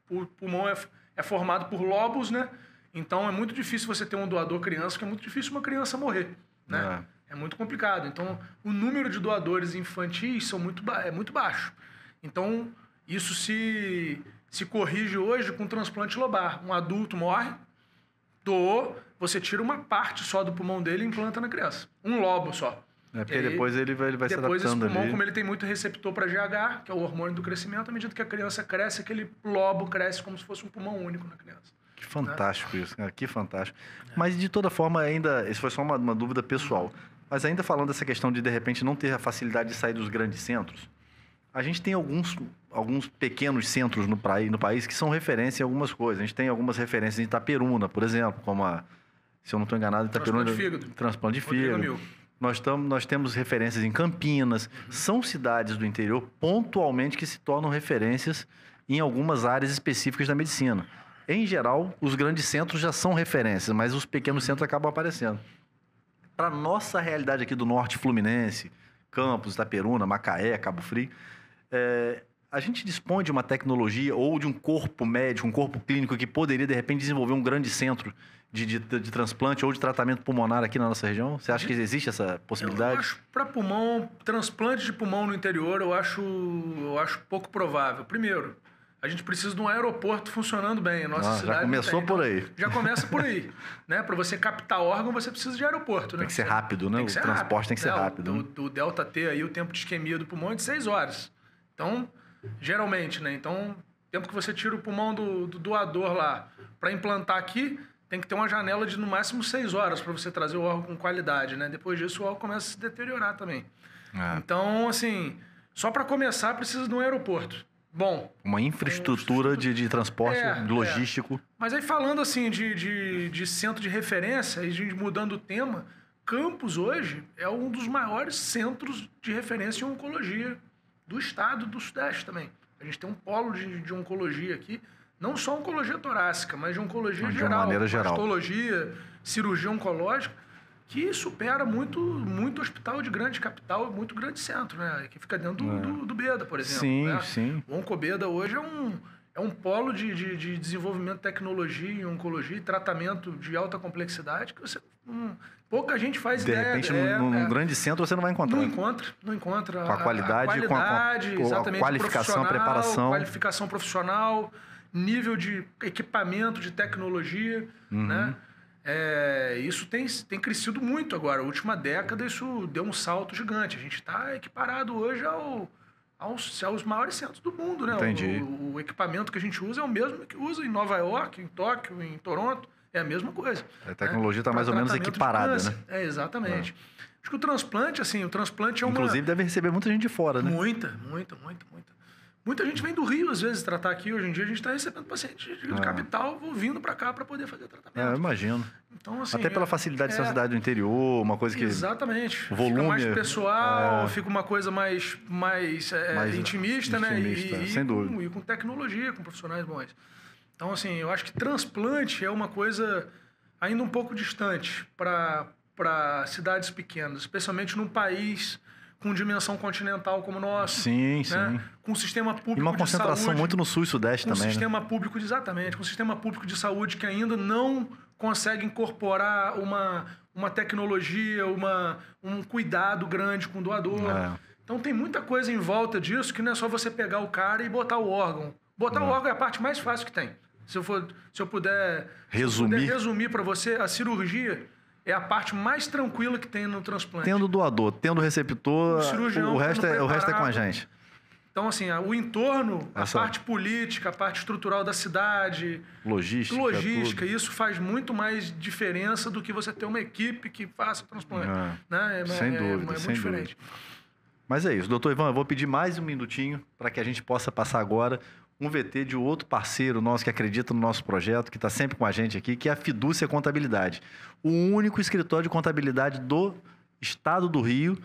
O pulmão é formado por lobos, né? Então, é muito difícil você ter um doador criança, porque é muito difícil uma criança morrer, né? É muito complicado. Então, o número de doadores infantis é muito baixo. Então, isso se corrige hoje com transplante lobar. Um adulto morre, doou, você tira uma parte só do pulmão dele e implanta na criança. Um lobo só. Porque depois ele vai se adaptando ali. Depois esse pulmão, como ele tem muito receptor para GH, que é o hormônio do crescimento, à medida que a criança cresce, aquele lobo cresce como se fosse um pulmão único na criança. Que fantástico isso, cara. Que fantástico. Mas, de toda forma, ainda... Isso foi só uma dúvida pessoal. Mas ainda falando dessa questão de repente, não ter a facilidade de sair dos grandes centros, a gente tem alguns pequenos centros no país que são referência em algumas coisas. A gente tem algumas referências em Itaperuna, por exemplo, como se eu não estou enganado, Itaperuna... Transplante de fígado. Nós temos referências em Campinas. São cidades do interior, pontualmente, que se tornam referências em algumas áreas específicas da medicina. Em geral, os grandes centros já são referências, mas os pequenos centros acabam aparecendo. Para nossa realidade aqui do norte fluminense, Campos, Itaperuna, Macaé, Cabo Frio, a gente dispõe de uma tecnologia ou de um corpo médico, um corpo clínico que poderia, de repente, desenvolver um grande centro de transplante ou de tratamento pulmonar aqui na nossa região? Você acha que existe essa possibilidade? Eu acho, para pulmão, transplante de pulmão no interior, eu acho pouco provável. Primeiro, a gente precisa de um aeroporto funcionando bem. A nossa cidade já começou por aí. Já começa por aí. Né? Para você captar órgão, você precisa de aeroporto. Tem que ser rápido, né? O transporte tem que ser rápido. O delta T, aí, o tempo de isquemia do pulmão é de 6 horas. Então, geralmente, né? Então, o tempo que você tira o pulmão do doador lá para implantar aqui, tem que ter uma janela de no máximo 6 horas para você trazer o órgão com qualidade, né? Depois disso, o órgão começa a se deteriorar também. Então, assim, só para começar, precisa de um aeroporto. bom. Uma infraestrutura de transporte logístico. Mas aí falando assim de centro de referência, e a gente mudando o tema, Campos hoje é um dos maiores centros de referência em oncologia do estado do Sudeste também. A gente tem um polo de oncologia aqui, não só oncologia torácica, mas de oncologia geral. De maneira geral. Mastologia, cirurgia oncológica, que supera muito hospital de grande capital, muito grande centro, né? Que fica dentro do Beda, por exemplo. Sim, né? sim. O Oncobeda hoje é um polo de desenvolvimento de tecnologia em oncologia e tratamento de alta complexidade que pouca gente faz ideia. De repente, num grande centro você não vai encontrar. Não encontra. Com a qualidade, com a exatamente, qualificação, a preparação. Qualificação profissional, nível de equipamento, de tecnologia, né? Isso tem crescido muito agora. A última década isso deu um salto gigante. A gente está equiparado hoje aos maiores centros do mundo, né? Entendi. O equipamento que a gente usa é o mesmo que usa em Nova York, em Tóquio, em Toronto. É a mesma coisa. A tecnologia está mais ou menos equiparada, né? Exatamente. Acho que o transplante é uma... Inclusive deve receber muita gente de fora, né? Muita. Muita gente vem do Rio, às vezes, tratar aqui. Hoje em dia, a gente está recebendo pacientes de capital vindo para cá para poder fazer tratamento. Eu imagino. Então, assim, até pela facilidade de ser uma cidade do interior, uma coisa que... Exatamente. O volume... Fica mais pessoal, fica uma coisa mais intimista, né? Sem dúvida. E com tecnologia, com profissionais bons. Então, assim, eu acho que transplante é uma coisa ainda um pouco distante para cidades pequenas, especialmente num país com dimensão continental como o nosso. Sim. Com um sistema público de saúde. E uma concentração muito no sul e sudeste também, sistema público, exatamente. Com um sistema público de saúde que ainda não consegue incorporar uma tecnologia, um cuidado grande com o doador. Então tem muita coisa em volta disso que não é só você pegar o cara e botar o órgão. Botar o órgão é a parte mais fácil que tem. Se eu puder resumir para você, a cirurgia é a parte mais tranquila que tem no transplante. Tendo doador, tendo receptor, o resto é com a gente. Então, assim, o entorno, a parte política, a parte estrutural da cidade... Logística, isso faz muito mais diferença do que você ter uma equipe que faça o transplante. Né? Sem dúvida, é muito diferente. Mas é isso. Doutor Ivan, eu vou pedir mais um minutinho para que a gente possa passar agora um VT de outro parceiro nosso que acredita no nosso projeto, que está sempre com a gente aqui, que é a Fidúcia Contabilidade. O único escritório de contabilidade do estado do Rio,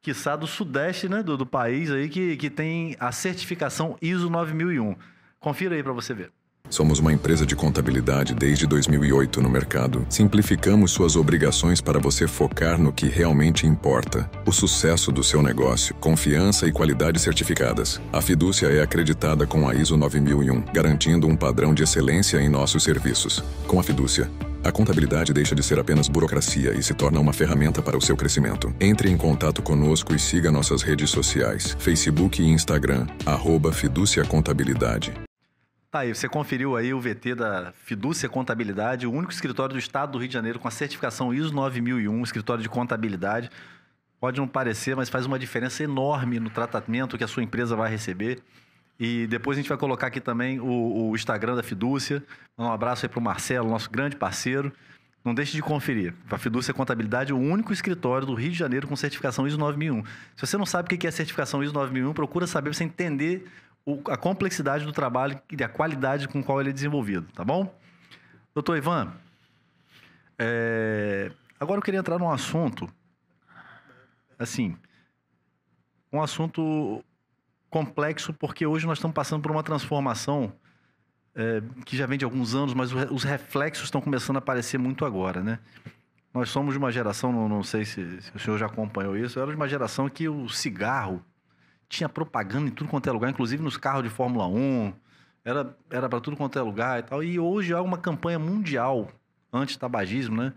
quiçá do sudeste, né, do país, aí, que tem a certificação ISO 9001. Confira aí para você ver. Somos uma empresa de contabilidade desde 2008 no mercado. Simplificamos suas obrigações para você focar no que realmente importa: o sucesso do seu negócio, confiança e qualidade certificadas. A Fidúcia é acreditada com a ISO 9001, garantindo um padrão de excelência em nossos serviços. Com a Fidúcia, a contabilidade deixa de ser apenas burocracia e se torna uma ferramenta para o seu crescimento. Entre em contato conosco e siga nossas redes sociais: Facebook e Instagram, @Fidúcia Contabilidade. Tá aí, você conferiu aí o VT da Fidúcia Contabilidade, o único escritório do estado do Rio de Janeiro com a certificação ISO 9001, escritório de contabilidade. Pode não parecer, mas faz uma diferença enorme no tratamento que a sua empresa vai receber. E depois a gente vai colocar aqui também o Instagram da Fidúcia. Um abraço aí para o Marcelo, nosso grande parceiro. Não deixe de conferir. A Fidúcia Contabilidade é o único escritório do Rio de Janeiro com certificação ISO 9001. Se você não sabe o que é certificação ISO 9001, procura saber para você entender a complexidade do trabalho e a qualidade com qual ele é desenvolvido, tá bom? Doutor Ivan, agora eu queria entrar num assunto, assim, um assunto complexo, porque hoje nós estamos passando por uma transformação que já vem de alguns anos, mas os reflexos estão começando a aparecer muito agora, né? Nós somos de uma geração, não sei se o senhor já acompanhou isso, era de uma geração que o cigarro tinha propaganda em tudo quanto é lugar, inclusive nos carros de Fórmula 1, era para tudo quanto é lugar e tal. E hoje há uma campanha mundial anti-tabagismo, né?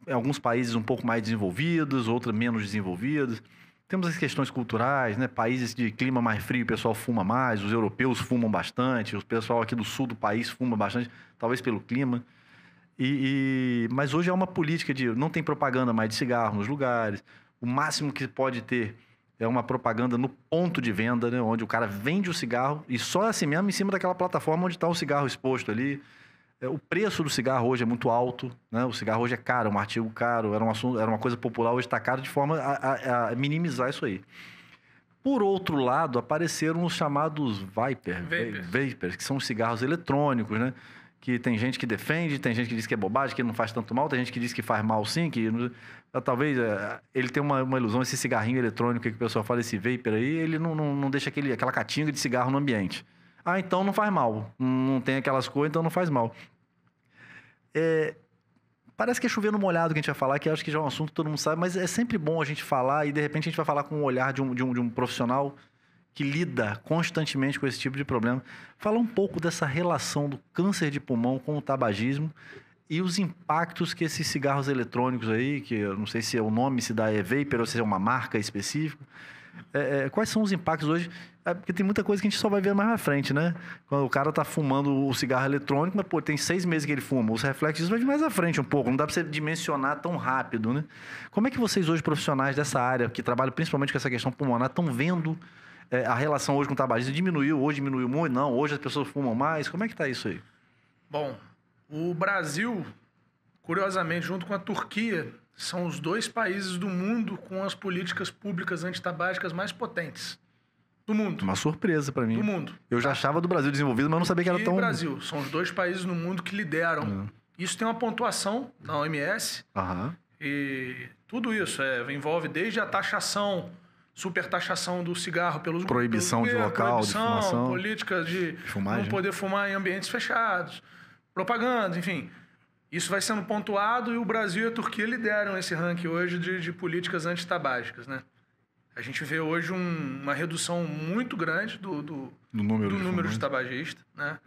Em alguns países um pouco mais desenvolvidos, outros menos desenvolvidos. Temos as questões culturais, né? Países de clima mais frio, o pessoal fuma mais, os europeus fumam bastante, o pessoal aqui do sul do país fuma bastante, talvez pelo clima. Mas hoje há uma política de não tem propaganda mais de cigarro nos lugares. O máximo que pode ter é uma propaganda no ponto de venda, né? Onde o cara vende o cigarro e só assim mesmo em cima daquela plataforma onde está o cigarro exposto ali. O preço do cigarro hoje é muito alto, né? O cigarro hoje é caro, é um artigo caro, era uma coisa popular, hoje está caro, de forma a minimizar isso aí. Por outro lado, apareceram os chamados Vapers, que são os cigarros eletrônicos, né? Que tem gente que defende, tem gente que diz que é bobagem, que não faz tanto mal, tem gente que diz que faz mal sim, que talvez ele tenha uma ilusão, esse cigarrinho eletrônico que o pessoal fala, esse vapor aí, ele não deixa aquela catinga de cigarro no ambiente. Ah, então não faz mal, não tem aquelas coisas, então não faz mal. Parece que é chover no molhado que a gente vai falar, que eu acho que já é um assunto que todo mundo sabe, mas é sempre bom a gente falar e de repente a gente vai falar com o olhar de um profissional que lida constantemente com esse tipo de problema. Fala um pouco dessa relação do câncer de pulmão com o tabagismo e os impactos que esses cigarros eletrônicos aí, que eu não sei se o nome se dá vapor ou se é uma marca específica, quais são os impactos hoje? Porque tem muita coisa que a gente só vai ver mais na frente, né? Quando o cara tá fumando o cigarro eletrônico, mas pô, tem 6 meses que ele fuma, os reflexos disso vai vir mais à frente um pouco, não dá para você dimensionar tão rápido, né? Como é que vocês hoje, profissionais dessa área, que trabalham principalmente com essa questão pulmonar, estão vendo a relação hoje com o tabagismo? Hoje diminuiu muito? Não, hoje as pessoas fumam mais? Como é que tá isso aí? Bom, o Brasil, curiosamente, junto com a Turquia, são os 2 países do mundo com as políticas públicas antitabágicas mais potentes do mundo. Uma surpresa para mim. Do mundo. Eu já achava do Brasil desenvolvido, mas não sabia que era tão... E o Brasil, são os 2 países no mundo que lideram. Isso tem uma pontuação da OMS. E tudo isso envolve desde a taxação, supertaxação do cigarro pelos... Proibição de local, de fumação. Políticas de não poder fumar em ambientes fechados, propaganda, enfim. Isso vai sendo pontuado e o Brasil e a Turquia lideram esse ranking hoje de políticas antitabágicas, né? A gente vê hoje uma redução muito grande do número de tabagistas, né?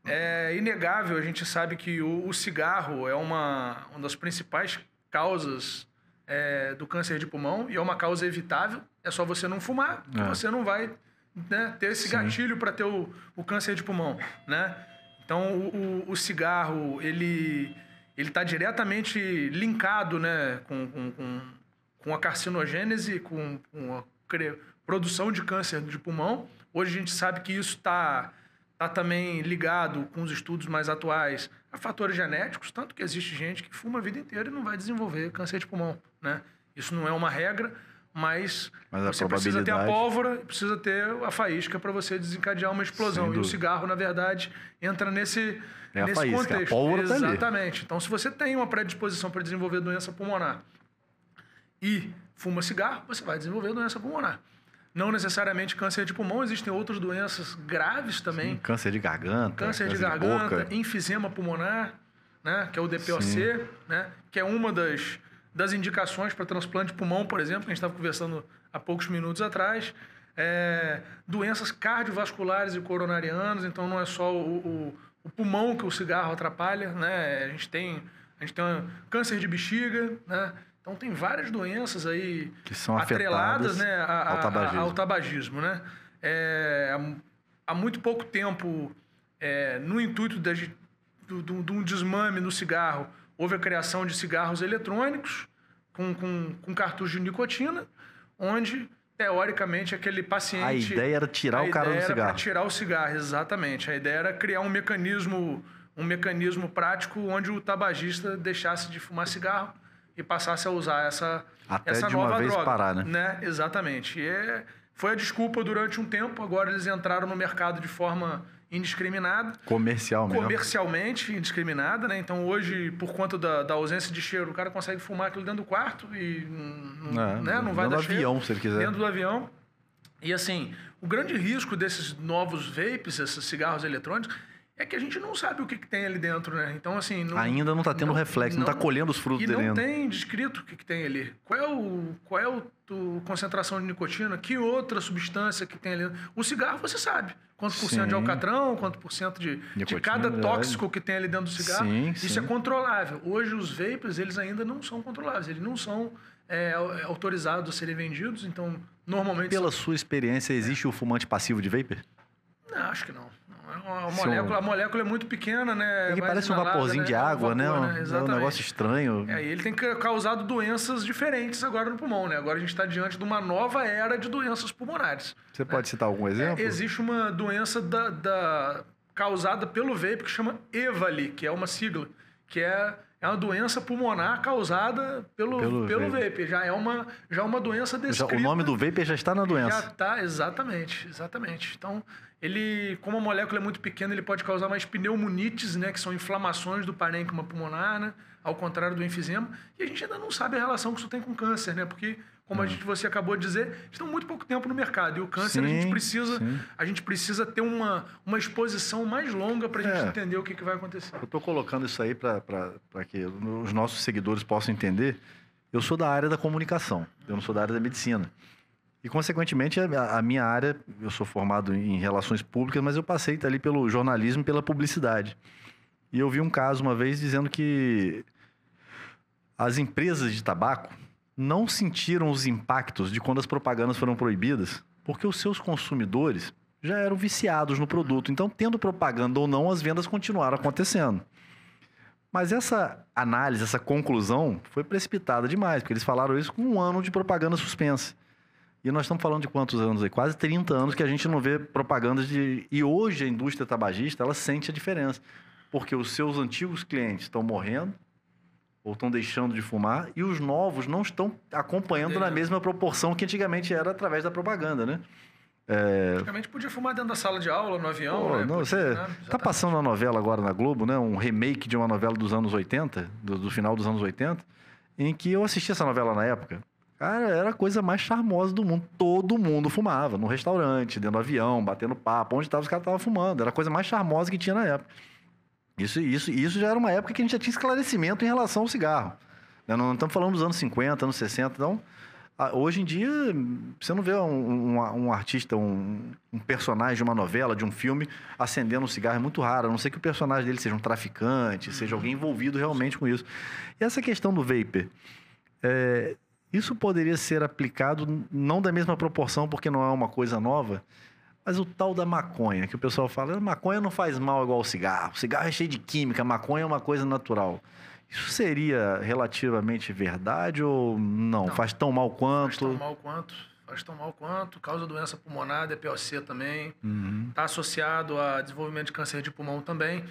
É inegável, a gente sabe que o cigarro é uma das principais causas do câncer de pulmão e é uma causa evitável. É só você não fumar, que você não vai, né, ter esse gatilho para ter o câncer de pulmão, né? Então, o cigarro, ele está diretamente linkado, né, com a carcinogênese, com a produção de câncer de pulmão. Hoje a gente sabe que isso está também ligado, com os estudos mais atuais, a fatores genéticos, tanto que existe gente que fuma a vida inteira e não vai desenvolver câncer de pulmão, né? Isso não é uma regra, mas você precisa ter a pólvora, precisa ter a faísca para você desencadear uma explosão. E o cigarro, na verdade, entra nesse contexto. A pólvora tá ali. Exatamente. Então, se você tem uma predisposição para desenvolver doença pulmonar e fuma cigarro, você vai desenvolver doença pulmonar. Não necessariamente câncer de pulmão, existem outras doenças graves também. Sim, câncer de garganta. Câncer de garganta, enfisema pulmonar, né, que é o DPOC, né, que é uma das indicações para transplante de pulmão, por exemplo, que a gente estava conversando há poucos minutos atrás. Doenças cardiovasculares e coronarianas, então não é só o pulmão que o cigarro atrapalha, né? A gente tem câncer de bexiga, né? Então tem várias doenças aí que são atreladas, né, ao tabagismo, né? Há muito pouco tempo, no intuito de um desmame no cigarro, houve a criação de cigarros eletrônicos com cartucho de nicotina, onde, teoricamente, aquele paciente... A ideia era tirar o cara do cigarro. Era tirar o cigarro, exatamente. A ideia era criar um mecanismo prático onde o tabagista deixasse de fumar cigarro e passasse a usar essa nova droga. Parar, né? Exatamente. E foi a desculpa durante um tempo, agora eles entraram no mercado de forma indiscriminada. Comercialmente indiscriminada, né? Então hoje, por conta da ausência de cheiro, o cara consegue fumar aquilo dentro do quarto e não vai dar cheiro. Dentro do avião, se ele quiser. Dentro do avião. E assim, o grande risco desses novos vapes, esses cigarros eletrônicos, é que a gente não sabe o que tem ali dentro, né? Então, assim... Ainda não está tendo reflexo, não está colhendo os frutos dele. E não tem descrito o que tem ali. Qual é a concentração de nicotina? Que outra substância que tem ali dentro? O cigarro, você sabe. Quanto por cento de alcatrão, quanto por cento de cada tóxico que tem ali dentro do cigarro. Isso é controlável. Hoje, os vapers, eles ainda não são controláveis. Eles não são autorizados a serem vendidos. Então, normalmente... Pela sua experiência, existe o fumante passivo de vapor? Não, acho que não. A molécula é muito pequena, né? Ele parece um vaporzinho, né, de água, né? É um negócio estranho. E ele tem causado doenças diferentes agora no pulmão, né? Agora a gente está diante de uma nova era de doenças pulmonares. Você pode citar algum exemplo? Existe uma doença causada pelo vape que chama EVALI, que é uma sigla, que é é uma doença pulmonar causada pelo vape. Já é uma doença descrita. O nome do vape já está na doença. Já está, exatamente. Então, ele, como a molécula é muito pequena, ele pode causar mais pneumonites, né, que são inflamações do parênquima pulmonar, né, ao contrário do enfisema. E a gente ainda não sabe a relação que isso tem com câncer, né, porque, como você acabou de dizer, estão muito pouco tempo no mercado. E o câncer, a gente precisa ter uma exposição mais longa para a gente entender o que vai acontecer. Eu estou colocando isso aí para que os nossos seguidores possam entender. Eu sou da área da comunicação, eu não sou da área da medicina. E, consequentemente, a minha área, eu sou formado em relações públicas, mas eu passei ali pelo jornalismo e pela publicidade. E eu vi um caso uma vez dizendo que as empresas de tabaco não sentiram os impactos de quando as propagandas foram proibidas, porque os seus consumidores já eram viciados no produto. Então, tendo propaganda ou não, as vendas continuaram acontecendo. Mas essa análise, essa conclusão, foi precipitada demais, porque eles falaram isso com 1 ano de propaganda suspensa. E nós estamos falando de quantos anos aí? Quase 30 anos que a gente não vê propagandas de... E hoje a indústria tabagista, ela sente a diferença. Porque os seus antigos clientes estão morrendo ou estão deixando de fumar e os novos não estão acompanhando na mesma proporção que antigamente era através da propaganda, né? Antigamente podia fumar dentro da sala de aula, no avião, né? Você está passando uma novela agora na Globo, né? Um remake de uma novela dos anos 80, do final dos anos 80, em que eu assisti essa novela na época. Cara, era a coisa mais charmosa do mundo. Todo mundo fumava, no restaurante, dentro do avião, batendo papo, onde estava os caras estavam fumando. Era a coisa mais charmosa que tinha na época. Isso já era uma época que a gente já tinha esclarecimento em relação ao cigarro. Não estamos falando dos anos 50, anos 60. Então, hoje em dia, você não vê um artista, um personagem de uma novela, de um filme, acendendo um cigarro. É muito raro. A não ser que o personagem dele seja um traficante, seja alguém envolvido realmente com isso. E essa questão do vapor... Isso poderia ser aplicado, não da mesma proporção, porque não é uma coisa nova, mas o tal da maconha, que o pessoal fala, maconha não faz mal igual o cigarro é cheio de química, maconha é uma coisa natural. Isso seria relativamente verdade ou não? Faz tão mal quanto? Faz tão mal quanto, causa doença pulmonar, DPOC também, está associado a desenvolvimento de câncer de pulmão também.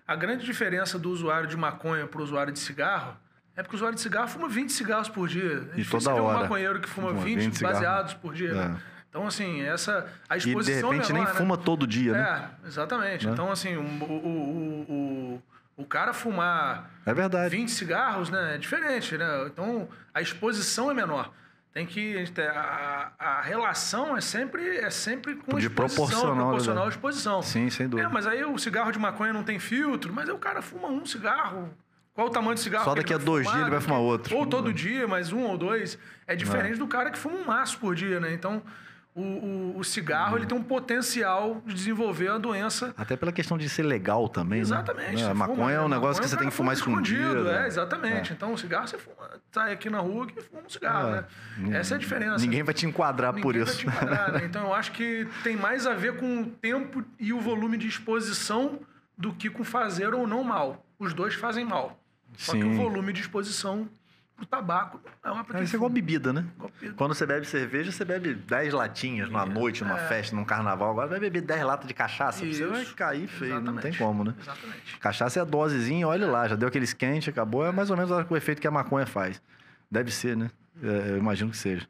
A grande diferença do usuário de maconha para o usuário de cigarro é porque o usuário de cigarro fuma 20 cigarros por dia. E toda hora. Um maconheiro que fuma 20 baseados por dia. Né? Então, assim, a exposição e de repente nem fuma todo dia, né? Exatamente. Né? Então, assim, o cara fumar 20 cigarros, né, é diferente, né? Então, a exposição é menor. Tem que... A relação é sempre com proporcional à exposição. Sim, sem dúvida. Mas aí o cigarro de maconha não tem filtro, mas aí o cara fuma um cigarro... Qual o tamanho do cigarro? Só daqui a 2 dias ele vai fumar outro. Ou todo dia, mas 1 ou 2. É diferente do cara que fuma um maço por dia, né? Então, o cigarro ele tem um potencial de desenvolver a doença. Até pela questão de ser legal também, exatamente. Né? A maconha é um negócio que você tem que fumar escondido. Exatamente. Então, o cigarro você fuma, sai aqui na rua e fuma um cigarro, né? Essa é a diferença. Ninguém vai te enquadrar por isso. Vai te enquadrar, né? Então, eu acho que tem mais a ver com o tempo e o volume de exposição do que com fazer ou não mal. Os dois fazem mal. Só que o volume de exposição pro tabaco é uma Isso é igual bebida, né? Quando você bebe cerveja, você bebe 10 latinhas numa noite, numa festa, num carnaval. Agora vai beber 10 latas de cachaça. Você vai cair feio, não tem como, né? Exatamente. Cachaça é a dosezinha, olha lá, já deu aquele esquente, acabou. É mais ou menos o efeito que a maconha faz. Deve ser, né? Eu imagino que seja.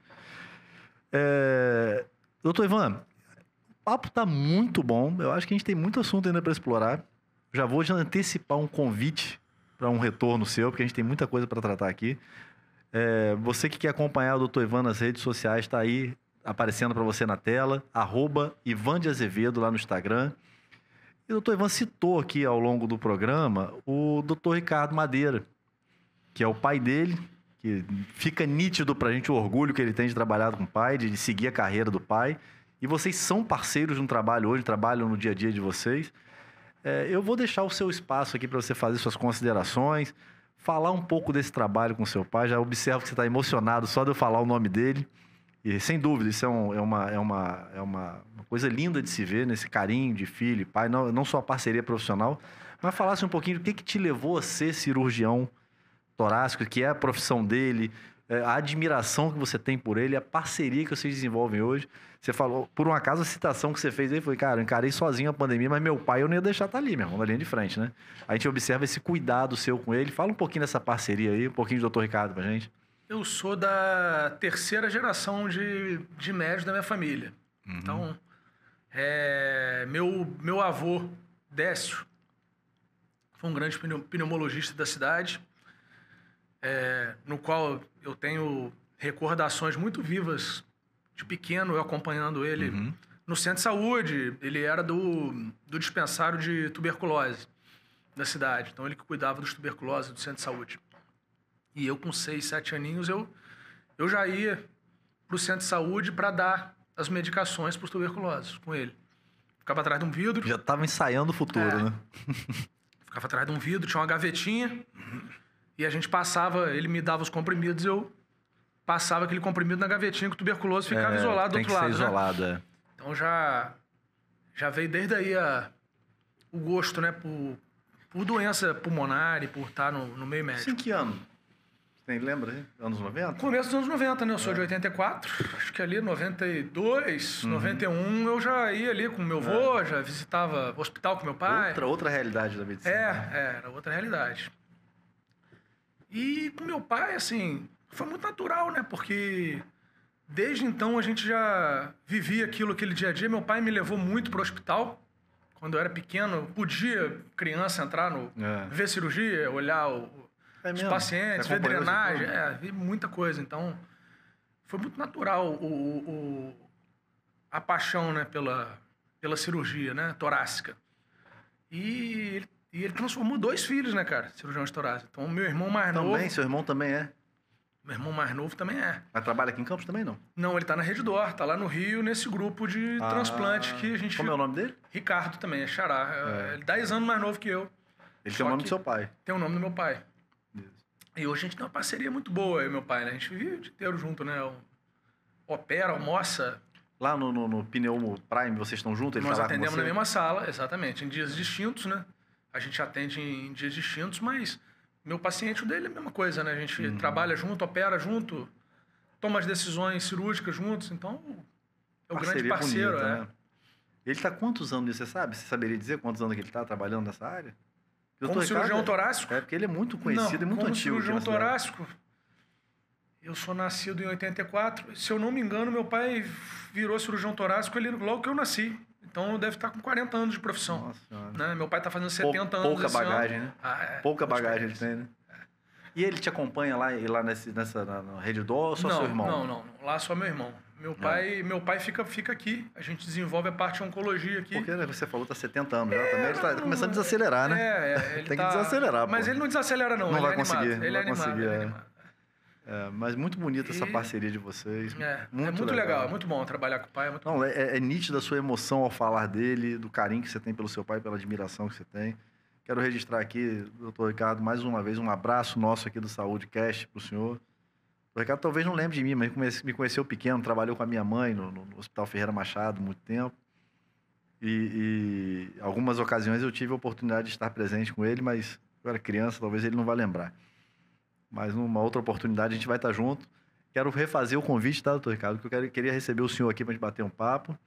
Doutor Ivan, o papo tá muito bom. Eu acho que a gente tem muito assunto ainda para explorar. Já vou antecipar um convite para um retorno seu, porque a gente tem muita coisa para tratar aqui. Você que quer acompanhar o Dr. Ivan nas redes sociais, está aí aparecendo para você na tela, @Ivan de Azevedo lá no Instagram. E o Dr. Ivan citou aqui ao longo do programa o Dr. Ricardo Madeira, que é o pai dele, que fica nítido para a gente o orgulho que ele tem de trabalhar com o pai, de seguir a carreira do pai. E vocês são parceiros no trabalho hoje, trabalham no dia a dia de vocês. Eu vou deixar o seu espaço aqui para você fazer suas considerações, falar um pouco desse trabalho com seu pai. Já observo que você está emocionado só de eu falar o nome dele. E, sem dúvida, isso é uma coisa linda de se ver, nesse carinho de filho e pai, não só a parceria profissional, mas falasse um pouquinho do que te levou a ser cirurgião torácico, que é a profissão dele, a admiração que você tem por ele, a parceria que vocês desenvolvem hoje. Você falou, por um acaso, a citação que você fez aí foi, cara, eu encarei sozinho a pandemia, mas meu pai eu não ia deixar estar ali, meu irmão, na linha de frente, né? A gente observa esse cuidado seu com ele. Fala um pouquinho dessa parceria aí, um pouquinho do Dr. Ricardo pra gente. Eu sou da terceira geração de médicos da minha família. Então, meu avô, Décio, foi um grande pneumologista da cidade, no qual eu tenho recordações muito vivas de pequeno, eu acompanhando ele no centro de saúde. Ele era do dispensário de tuberculose da cidade. Então, ele que cuidava dos tuberculose do centro de saúde. E eu, com 6, 7 aninhos, eu já ia para o centro de saúde para dar as medicações para os tuberculosos com ele. Ficava atrás de um vidro. Já estava ensaiando o futuro, né? Ficava atrás de um vidro, tinha uma gavetinha. E a gente passava, ele me dava os comprimidos, eu passava aquele comprimido na gavetinha, que o tuberculoso ficava isolado do outro lado. Tem que ser isolado, né? Então já veio desde aí o gosto, né, por doença pulmonar e por estar no meio médico. Em que ano? Você lembra, hein? Anos 90? Começo dos anos 90, né? Eu sou de 84, acho que ali 92, 91, eu já ia ali com meu avô, já visitava o hospital com meu pai. Outra realidade da medicina. Era outra realidade. E com meu pai, assim, foi muito natural, né? Porque desde então a gente já vivia aquele dia a dia. Meu pai me levou muito para o hospital. Quando eu era pequeno, podia criança entrar ver cirurgia, olhar os pacientes, ver drenagem, ver muita coisa. Então, foi muito natural a paixão, né, pela cirurgia, né, torácica. E ele transformou 2 filhos, né, cara, cirurgiões torácicos. Então, meu irmão mais novo... Também? Seu irmão também é? Meu irmão mais novo também é. Mas trabalha aqui em Campos também, não? Não, ele tá na Rede D'Or, tá lá no Rio, nesse grupo de transplante que a gente... Como é o nome dele? Ricardo também, é xará. Ele é 10 anos mais novo que eu. Ele tem o nome do seu pai. Tem o nome do meu pai. Isso. E hoje a gente tem uma parceria muito boa, eu e meu pai, né? A gente vive o dia inteiro junto, né? Opera, almoça. Lá no Pneumo Prime, vocês estão juntos? Nós atendemos na mesma sala, exatamente, em dias distintos, né? A gente atende em dias distintos, mas meu paciente, o dele é a mesma coisa, né? A gente trabalha junto, opera junto, toma as decisões cirúrgicas juntos, então é o grande parceiro, bonita, né? Ele está quantos anos nisso, você sabe? Você saberia dizer quantos anos que ele está trabalhando nessa área? Como cirurgião torácico? É porque ele é muito conhecido e muito antigo. Como cirurgião torácico, eu sou nascido em 84. Se eu não me engano, meu pai virou cirurgião torácico logo que eu nasci. Então deve estar com 40 anos de profissão. Nossa, né? Meu pai está fazendo 70 anos. Pouca bagagem, né? Pouca bagagem ele tem, né? E ele te acompanha lá na Rede D'Or ou só seu irmão? Não. Lá só meu irmão. Meu pai fica aqui. A gente desenvolve a parte de oncologia aqui. Porque, né, você falou que está 70 anos já também. Ele está começando a desacelerar, né? Ele tem que desacelerar, Mas ele não desacelera, não. Não ele vai conseguir. Ele é animado. Mas muito bonita essa parceria de vocês. Muito legal. É muito bom trabalhar com o pai. É nítida a sua emoção ao falar dele, do carinho que você tem pelo seu pai, pela admiração que você tem. Quero registrar aqui, doutor Ricardo, mais uma vez, um abraço nosso aqui do Saúde Cast para o senhor. O Ricardo talvez não lembre de mim, mas me conheceu pequeno, trabalhou com a minha mãe no Hospital Ferreira Machado muito tempo. E algumas ocasiões eu tive a oportunidade de estar presente com ele, mas eu era criança, talvez ele não vá lembrar. Mas numa outra oportunidade a gente vai estar junto. Quero refazer o convite, tá, doutor Ricardo? Porque eu queria receber o senhor aqui para a gente bater um papo.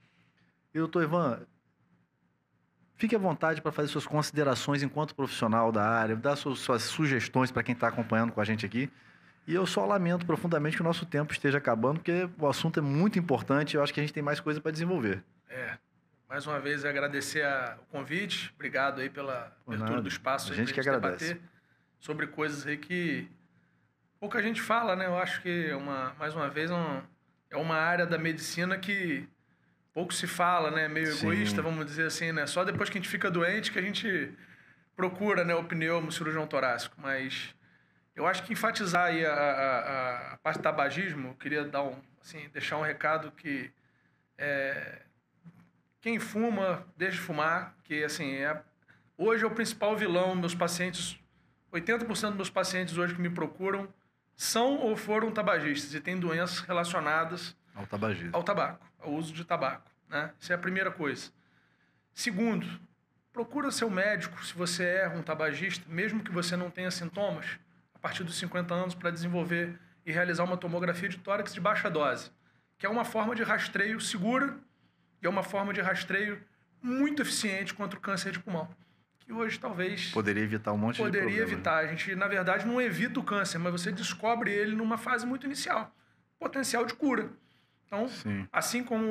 E, doutor Ivan, fique à vontade para fazer suas considerações enquanto profissional da área, dar suas sugestões para quem está acompanhando com a gente aqui. E eu só lamento profundamente que o nosso tempo esteja acabando, porque o assunto é muito importante e eu acho que a gente tem mais coisa para desenvolver. Mais uma vez agradecer o convite. Obrigado aí pela abertura do espaço. A gente que agradece. Debater sobre coisas aí que pouca gente fala, né? Eu acho que, mais uma vez, é uma área da medicina que pouco se fala, né? Meio egoísta, vamos dizer assim, né? Só depois que a gente fica doente que a gente procura, né, o pneumo cirurgião torácico. Mas eu acho que enfatizar aí a parte do tabagismo, eu queria deixar um recado que quem fuma, deixe de fumar, que assim, hoje é o principal vilão. Meus pacientes, 80% dos meus pacientes hoje que me procuram são ou foram tabagistas e têm doenças relacionadas ao tabagismo, ao tabaco, ao uso de tabaco, né? Isso é a primeira coisa. Segundo, procura seu médico se você é um tabagista, mesmo que você não tenha sintomas, a partir dos 50 anos, para desenvolver e realizar uma tomografia de tórax de baixa dose, que é uma forma de rastreio segura e é uma forma de rastreio muito eficiente contra o câncer de pulmão, que hoje talvez... Poderia evitar um monte de problema. Poderia evitar. A gente, na verdade, não evita o câncer, mas você descobre ele numa fase muito inicial. Potencial de cura. Então, Sim. assim como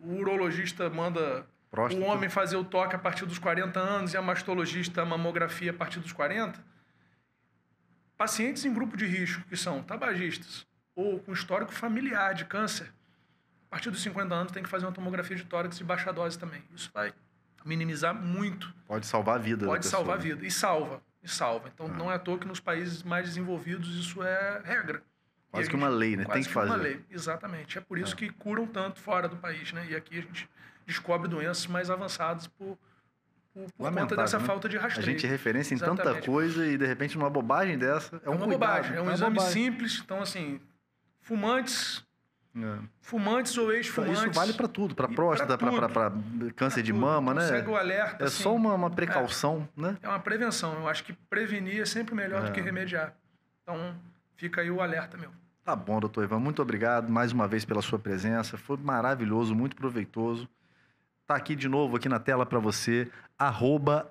o urologista manda Próstata. o homem fazer o toque a partir dos 40 anos e a mastologista a mamografia a partir dos 40, pacientes em grupo de risco, que são tabagistas ou com histórico familiar de câncer, a partir dos 50 anos tem que fazer uma tomografia de tórax de baixa dose também. Isso vai minimizar muito. Pode salvar a vida. Pode salvar a vida. E salva. Então, não é à toa que nos países mais desenvolvidos isso é regra. Quase que uma lei, né? Tem que fazer. Uma lei, exatamente. É por isso que curam tanto fora do país, né? E aqui a gente descobre doenças mais avançadas por conta dessa falta de rastreio. A gente referência em Exatamente. tanta coisa e, de repente, numa bobagem dessa... É uma bobagem. É um exame simples. Então, assim, fumantes ou ex-fumantes... Isso vale para tudo, para próstata, para câncer de mama, né? Consegue o alerta. É assim, só uma precaução, né? É uma prevenção. Eu acho que prevenir é sempre melhor do que remediar. Então, fica aí o alerta, meu. Tá bom, doutor Ivan. Muito obrigado mais uma vez pela sua presença. Foi maravilhoso, muito proveitoso. Tá aqui de novo, aqui na tela para você,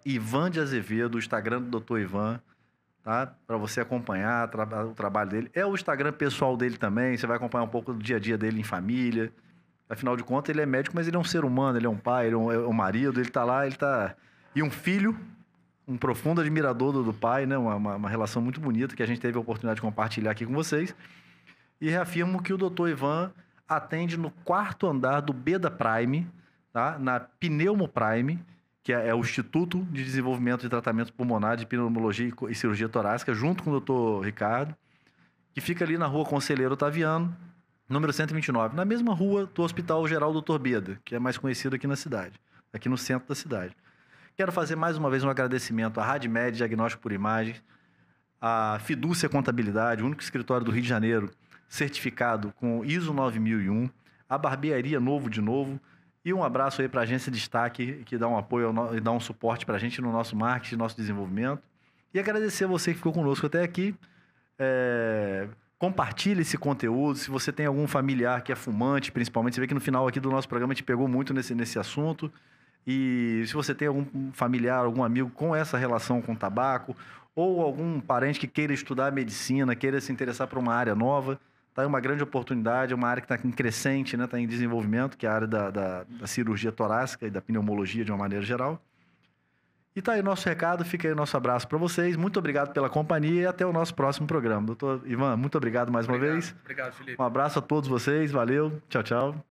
@Ivan de Azevedo, o Instagram do doutor Ivan, tá? Para você acompanhar o trabalho dele. É o Instagram pessoal dele também, você vai acompanhar um pouco do dia a dia dele em família. Afinal de contas, ele é médico, mas ele é um ser humano, ele é um pai, ele é um marido, ele tá lá, E um filho, um profundo admirador do pai, né? Uma relação muito bonita que a gente teve a oportunidade de compartilhar aqui com vocês. E reafirmo que o doutor Ivan atende no 4º andar do Beda Prime, tá? Na Pneumo Prime, que é o Instituto de Desenvolvimento de Tratamento Pulmonar de Pneumologia e Cirurgia Torácica, junto com o doutor Ricardo, que fica ali na rua Conselheiro Otaviano, número 129, na mesma rua do Hospital Geral Dr. Beda, que é mais conhecido aqui na cidade, aqui no centro da cidade. Quero fazer mais uma vez um agradecimento à Radmed Diagnóstico por Imagens, à Fidúcia Contabilidade, o único escritório do Rio de Janeiro certificado com ISO 9001, a Barbearia Novo de Novo, e um abraço aí para a Agência Destaque, que dá um apoio e dá um suporte para a gente no nosso marketing, no nosso desenvolvimento. E agradecer a você que ficou conosco até aqui. Compartilhe esse conteúdo. Se você tem algum familiar que é fumante, principalmente, você vê que no final aqui do nosso programa a gente pegou muito nesse assunto. E se você tem algum familiar, algum amigo com essa relação com tabaco, ou algum parente que queira estudar medicina, queira se interessar por uma área nova, tá aí uma grande oportunidade, uma área que está em crescente, né? Está em desenvolvimento, que é a área da cirurgia torácica e da pneumologia de uma maneira geral. E tá aí nosso recado, fica aí nosso abraço para vocês. Muito obrigado pela companhia e até o nosso próximo programa. Doutor Ivan, muito obrigado mais uma vez. Obrigado, Felipe. Um abraço a todos vocês, valeu, tchau, tchau.